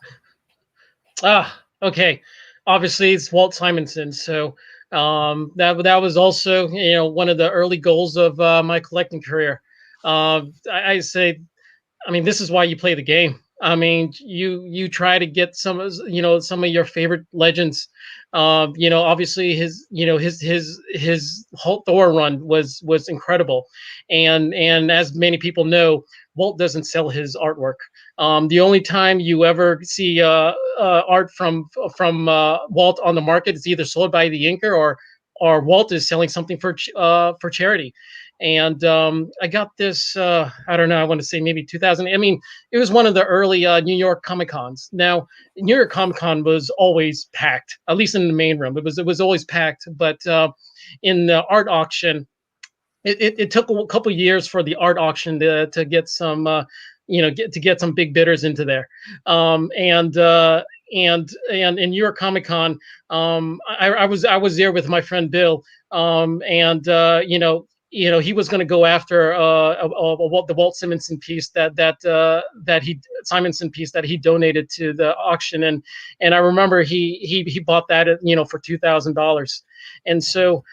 Okay. Obviously, it's Walt Simonson. So that was also one of the early goals of my collecting career. I say, I mean, this is why you play the game. I mean, you try to get some of your favorite legends. Obviously his whole Thor run was incredible, and as many people know, Walt doesn't sell his artwork. The only time you ever see art from Walt on the market is either sold by the inker or Walt is selling something for charity. And I got this, I don't know, I want to say maybe 2000. I mean, it was one of the early New York Comic Cons. Now, New York Comic Con was always packed, at least in the main room. It was always packed. But in the art auction, it took a couple years for the art auction to get some, get some big bidders into there. And in New York Comic Con, I was there with my friend Bill, he was going to go after the Walt Simonson piece Simonson piece that he donated to the auction, and I remember he bought that at for $2,000, and so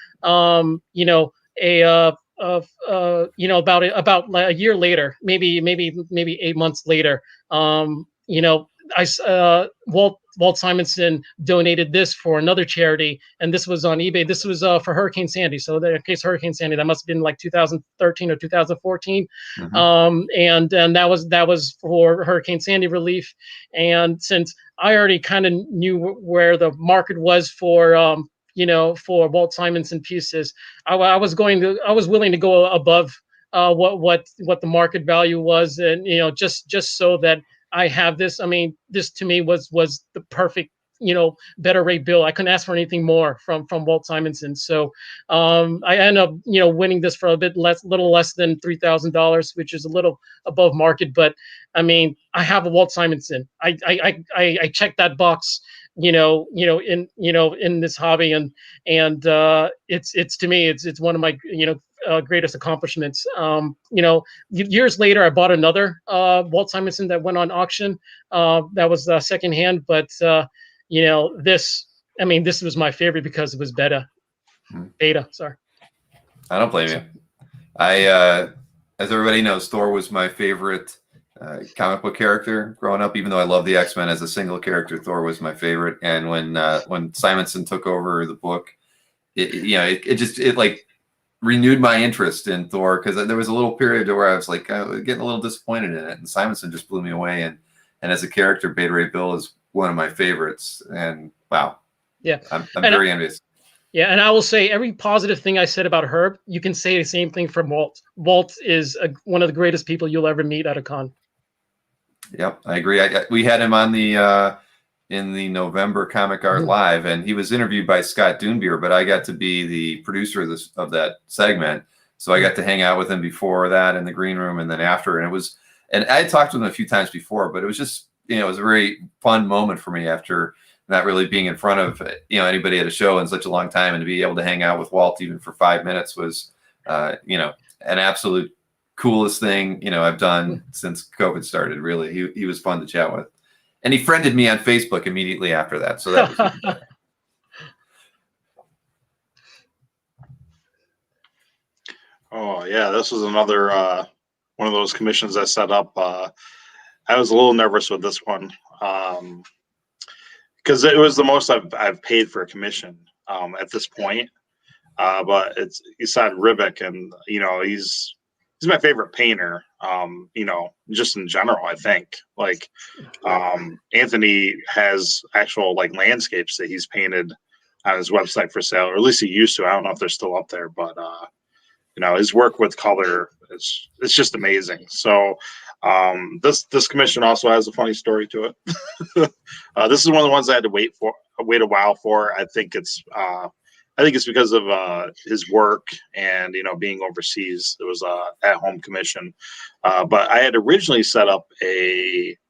about a year later, maybe 8 months later, Walt Simonson donated this for another charity, and this was on eBay. This was for Hurricane Sandy. So in case Hurricane Sandy, that must have been like 2013 or 2014. Mm-hmm. And that was for Hurricane Sandy relief. And since I already kind of knew where the market was for for Walt Simonson pieces, I was willing to go above what the market value was, and just so that I have this. I mean, this to me was the perfect, better rate bill. I couldn't ask for anything more from Walt Simonson. So I ended up, winning this for little less than $3,000, which is a little above market. But I mean, I have a Walt Simonson. I checked that box, in this hobby, and it's to me, it's one of my, greatest accomplishments. Years later, I bought another Walt Simonson that went on auction. That was secondhand, but this was my favorite because it was beta. Sorry. I don't blame you. As everybody knows, Thor was my favorite comic book character growing up. Even though I love the X-Men as a single character, Thor was my favorite. And when Simonson took over the book, it like renewed my interest in Thor, because there was a little period where I was like getting a little disappointed in it, and Simonson just blew me away. And as a character, Beta Ray Bill is one of my favorites. And wow, yeah, I'm very envious. Yeah, and I will say every positive thing I said about Herb, you can say the same thing from Walt. Walt is one of the greatest people you'll ever meet at a con. Yep, I agree. We had him on the in the November Comic Art Live, and he was interviewed by Scott Doonbeer, but I got to be the producer of that segment, so I got to hang out with him before that in the green room, and then after. And I had talked to him a few times before, but it was just, it was a very fun moment for me after not really being in front of anybody at a show in such a long time, and to be able to hang out with Walt even for 5 minutes was an absolute coolest thing I've done since COVID started. Really, he was fun to chat with, and he friended me on Facebook immediately after that. So that was really Oh yeah, this was another one of those commissions I set up. I was a little nervous with this one because it was the most I've paid for a commission at this point. But it's Esad Ribic, and he's my favorite painter. Just in general, I think Anthony has actual landscapes that he's painted on his website for sale, or at least he used to. I don't know if they're still up there, but his work with color it's just amazing. So this commission also has a funny story to it. This is one of the ones I had to wait a while for. I think it's because of his work and being overseas. It was a at-home commission, but I had originally set up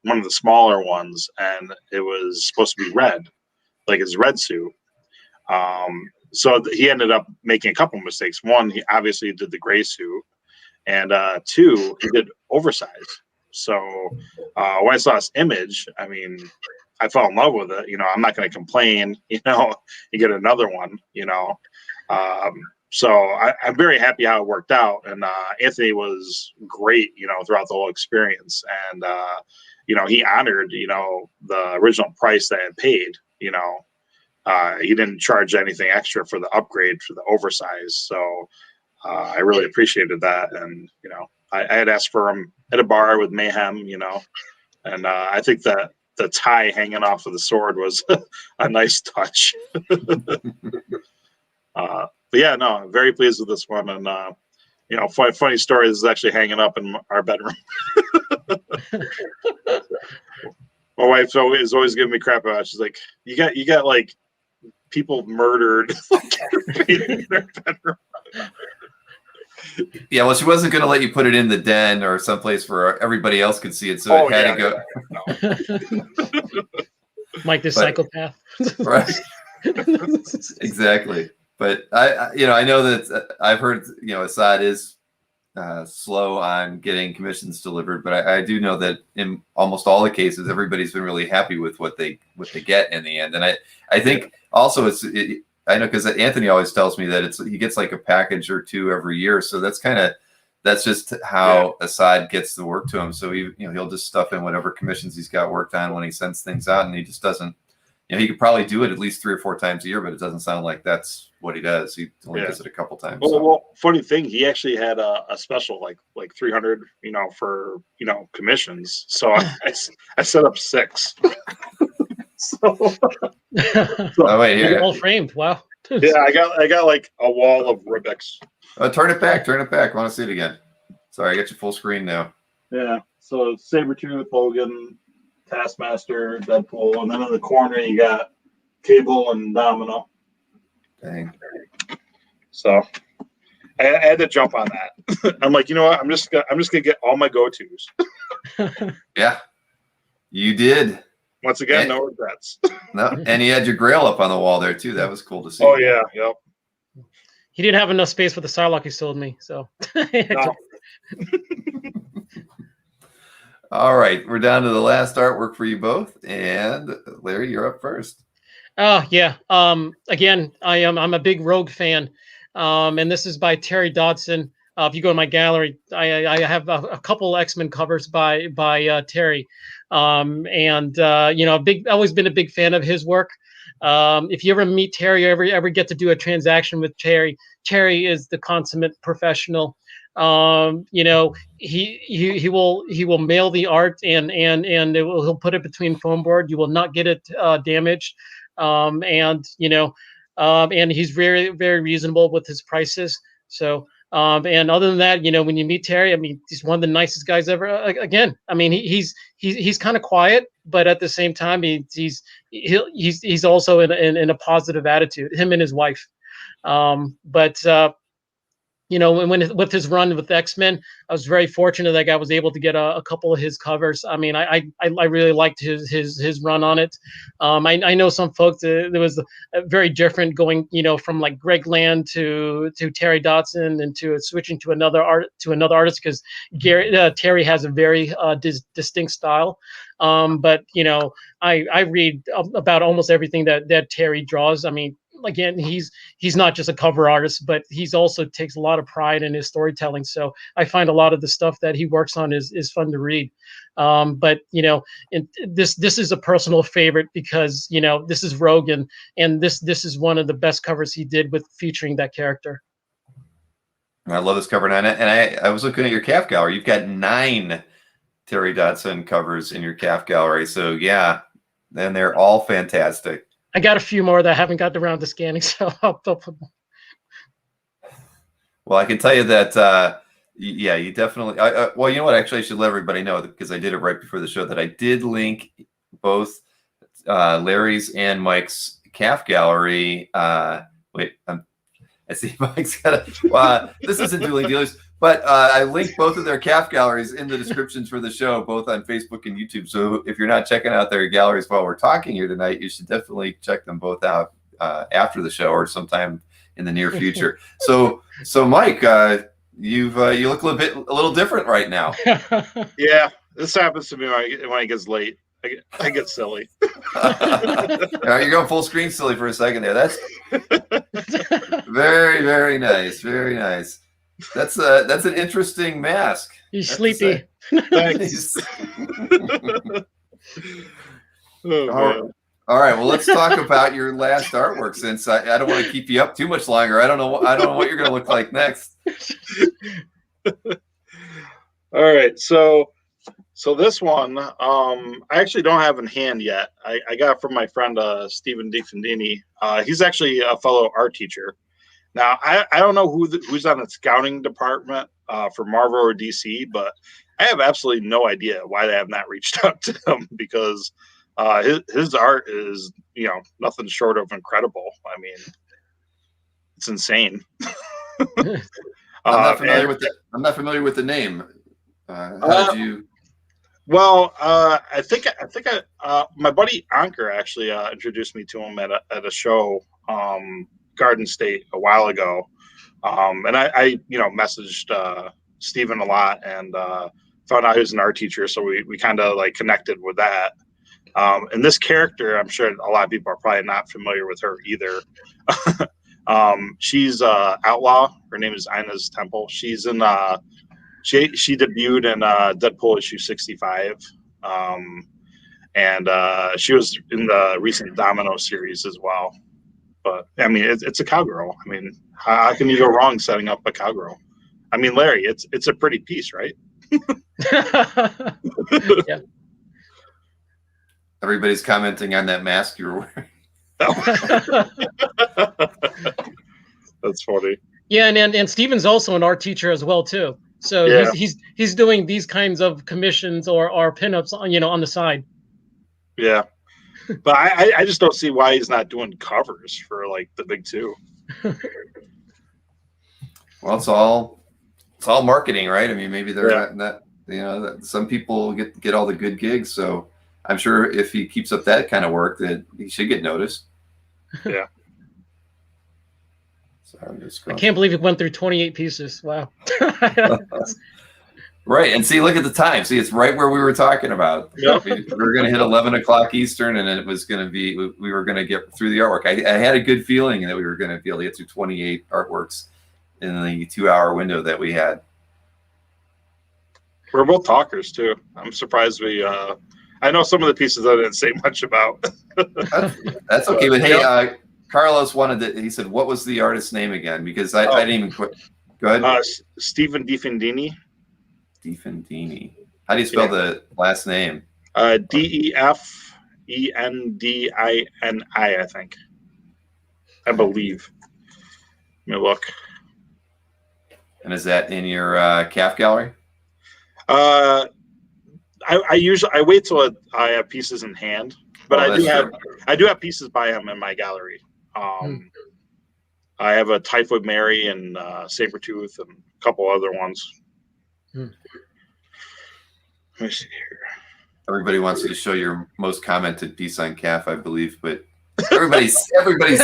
one of the smaller ones, and it was supposed to be red, like his red suit. So he ended up making a couple mistakes. One, he obviously did the gray suit, and two, he did oversized. So when I saw this image, I fell in love with it. I'm not going to complain. You get another one. So I'm very happy how it worked out. And Anthony was great. Throughout the whole experience, and he honored the original price that I had paid. He didn't charge anything extra for the upgrade for the oversize. So I really appreciated that. And, I had asked for him at a bar with Mayhem, and I think that the tie hanging off of the sword was a nice touch. But yeah, no, I'm very pleased with this one. And, funny story, this is actually hanging up in our bedroom. My wife is always giving me crap about it. She's like, you got people murdered in their bedroom. Yeah, well, she wasn't going to let you put it in the den or someplace where everybody else could see it, so it had to go. Mike, the psychopath. Right. Exactly. But I know that I've heard Esad is slow on getting commissions delivered, but I do know that in almost all the cases, everybody's been really happy with what they get in the end. And I think also I know because Anthony always tells me that he gets like a package or two every year. So that's just how Esad gets the work to him. So he'll just stuff in whatever commissions he's got worked on when he sends things out, and he just doesn't. He could probably do it at least 3 or 4 times a year, but it doesn't sound like that's what he does. He only does it a couple times. Well, funny thing, he actually had a special like 300, for commissions. So I set up 6. Oh wait, here. All framed. Wow. Yeah, I got like a wall of Ribics. Turn it back. I want to see it again. Sorry, I got you full screen now. Yeah. So Sabretooth, Hogan, Taskmaster, Deadpool, and then in the corner you got Cable and Domino. Dang. So I had to jump on that. I'm like, you know what? I'm just gonna get all my go-tos. Yeah, you did. Once again, no regrets. No, and you had your Grail up on the wall there too. That was cool to see. Oh yeah, yep. He didn't have enough space for the Psylocke he sold me, so. No. All right, we're down to the last artwork for you both, and Larry, you're up first. Oh yeah. Again, I'm a big Rogue fan, and this is by Terry Dodson. If you go to my gallery, I have a couple X-Men covers by Terry, and always been a big fan of his work. If you ever meet Terry, ever get to do a transaction with Terry is the consummate professional. He will mail the art and he'll put it between foam board. You will not get it damaged. And he's very, very reasonable with his prices. So And other than that, when you meet Terry, I mean, he's one of the nicest guys ever. Again, I mean, he's kind of quiet, but at the same time, he's also in a positive attitude. Him and his wife. But when with his run with X-Men, I was very fortunate that I was able to get a couple of his covers. I mean, I really liked his run on it. I know some folks, there was very different going, from like Greg Land to Terry Dodson and to switching to another artist, because Terry has a very distinct style. But I read about almost everything that Terry draws. I mean, again, he's not just a cover artist, but he's also takes a lot of pride in his storytelling. So I find a lot of the stuff that he works on is fun to read. But this is a personal favorite because this is Rogan, and this is one of the best covers he did with featuring that character. I love this cover, and I was looking at your CAF gallery. You've got 9 Terry Dodson covers in your CAF gallery. So yeah, then they're all fantastic. I got a few more that I haven't gotten around to scanning, so I'll put them. Well, I can tell you that, yeah, you definitely. Well, you know what? Actually, I should let everybody know, because I did it right before the show, that I did link both Larry's and Mike's CAF gallery. Wait, I see Mike's got a. This isn't Dueling Dealers, but I linked both of their CAF galleries in the descriptions for the show, both on Facebook and YouTube. So if you're not checking out their galleries while we're talking here tonight, you should definitely check them both out after the show or sometime in the near future. So Mike, you look a little different right now. Yeah, this happens to me when it gets late. I get silly. You're going full screen silly for a second there. That's very, very nice. Very nice. That's an interesting mask. He's sleepy. Thanks. All right. Well, let's talk about your last artwork, since I don't want to keep you up too much longer. I don't know what you're going to look like next. All right. So this one, I actually don't have in hand yet. I got it from my friend Stephen DiFendini. He's actually a fellow art teacher. Now, I don't know who's on the scouting department for Marvel or DC, but I have absolutely no idea why they have not reached out to him, because his art is, nothing short of incredible. I mean, it's insane. I'm not familiar with the name. How did you? Well, I think my buddy Anker actually introduced me to him at a show, Garden State, a while ago, and I messaged Steven a lot and found out he was an art teacher, so we kind of like connected with that. And this character, I'm sure a lot of people are probably not familiar with her either. She's Outlaw. Her name is Ina's Temple. She's in she debuted in Deadpool issue 65, and she was in the recent Domino series as well. But I mean, it's a cowgirl. I mean, how can you go wrong setting up a cowgirl? I mean, Larry, it's a pretty piece, right? Yeah. Everybody's commenting on that mask you were wearing. That's funny. Yeah, and Steven's also an art teacher as well too. So yeah. he's doing these kinds of commissions or pinups on the side. Yeah, but I just don't see why he's not doing covers for like the big two. Well, it's all marketing, right? I mean, maybe they're not some people get all the good gigs, so I'm sure if he keeps up that kind of work, that he should get noticed. Yeah. I can't believe it went through 28 pieces. Wow. Right. And see, look at the time. See, it's right where we were talking about. Yep. We were going to hit 11 o'clock Eastern, and it was going to be, we were going to get through the artwork. I had a good feeling that we were going to be able to get through 28 artworks in the 2-hour window that we had. We're both talkers too. I'm surprised I know some of the pieces I didn't say much about. That's okay. But hey, Carlos he said, what was the artist's name again? Because I didn't even quit. Go ahead. Stephen DiFendini. DiFendini. How do you spell the last name? DeFendini, I think. I believe. Let me look. And is that in your CAF gallery? I usually wait till I have pieces in hand, but I do have pieces by him in my gallery. I have a Typhoid Mary and Saber Tooth and a couple other ones. Let me see here. Everybody wants you to show your most commented piece on CAF, I believe, but everybody's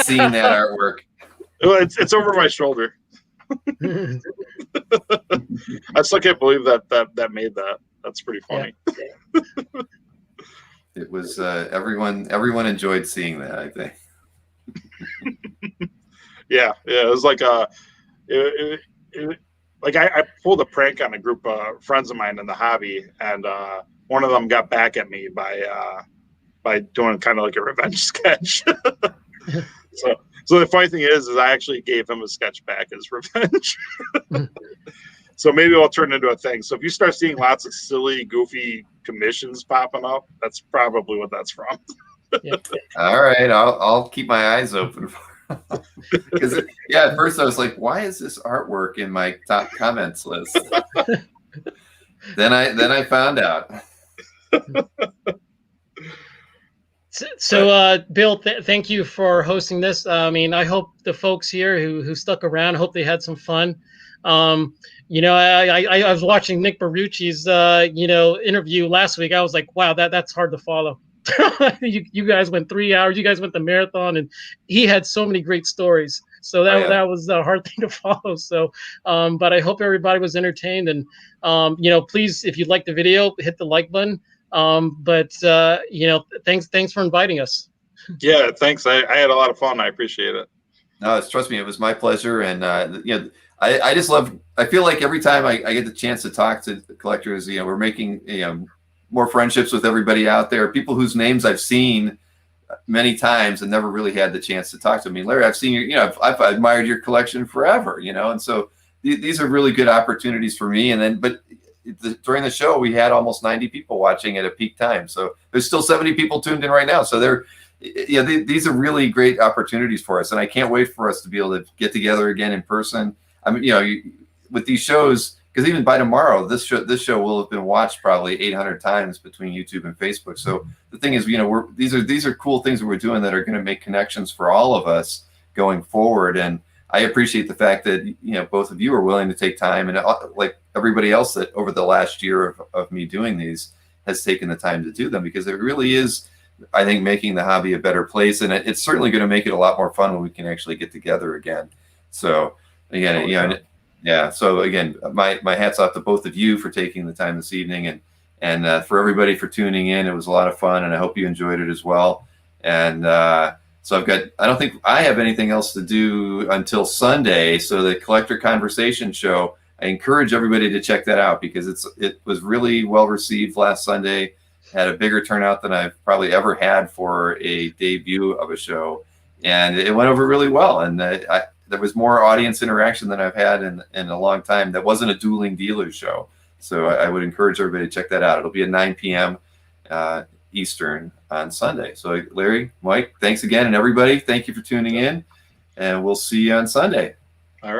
seen that artwork. Well, it's over my shoulder. I still can't believe that made that. That's pretty funny. Yeah. It was everyone enjoyed seeing that, I think. Yeah, it was like I pulled a prank on a group of friends of mine in the hobby, and one of them got back at me by doing kind of like a revenge sketch. So the funny thing is I actually gave him a sketch back as revenge. So maybe it'll turn into a thing. So if you start seeing lots of silly, goofy commissions popping up, that's probably what that's from. Yep. All right, I'll keep my eyes open. Because at first I was like, why is this artwork in my top comments list? then I found out. So Bill, thank you for hosting this. I mean, I hope the folks here who stuck around, hope they had some fun. You know, I was watching Nick Barucci's interview last week. I was like, wow, that's hard to follow. you guys went 3 hours. You guys went the marathon, and he had so many great stories. So that was a hard thing to follow. So, but I hope everybody was entertained. And please, if you like the video, hit the like button. Thanks for inviting us. Yeah, thanks. I had a lot of fun. I appreciate it. No, trust me, it was my pleasure. And I just love. I feel like every time I get the chance to talk to collectors, we're making more friendships with everybody out there, people whose names I've seen many times and never really had the chance to talk to. I mean, Larry, I've seen your, I've admired your collection forever, and so these are really good opportunities for me. And then, but during the show, we had almost 90 people watching at a peak time. So there's still 70 people tuned in right now. So these are really great opportunities for us. And I can't wait for us to be able to get together again in person. I mean, with these shows, because even by tomorrow, this show will have been watched probably 800 times between YouTube and Facebook. So the thing is, these are cool things that we're doing that are going to make connections for all of us going forward. And I appreciate the fact that both of you are willing to take time, and like everybody else that over the last year of me doing these has taken the time to do them, because it really is, I think, making the hobby a better place, and it's certainly going to make it a lot more fun when we can actually get together again. So again, so again, my hat's off to both of you for taking the time this evening, and for everybody for tuning in. It was a lot of fun, and I hope you enjoyed it as well. And so I don't think I have anything else to do until Sunday. So the Collector Conversation show, I encourage everybody to check that out, because it was really well received last Sunday. Had a bigger turnout than I've probably ever had for a debut of a show, and it went over really well. And there was more audience interaction than I've had in a long time. That wasn't a dueling dealers show. So I would encourage everybody to check that out. It'll be at 9 p.m. Eastern on Sunday. So Larry, Mike, thanks again. And everybody, thank you for tuning in, and we'll see you on Sunday.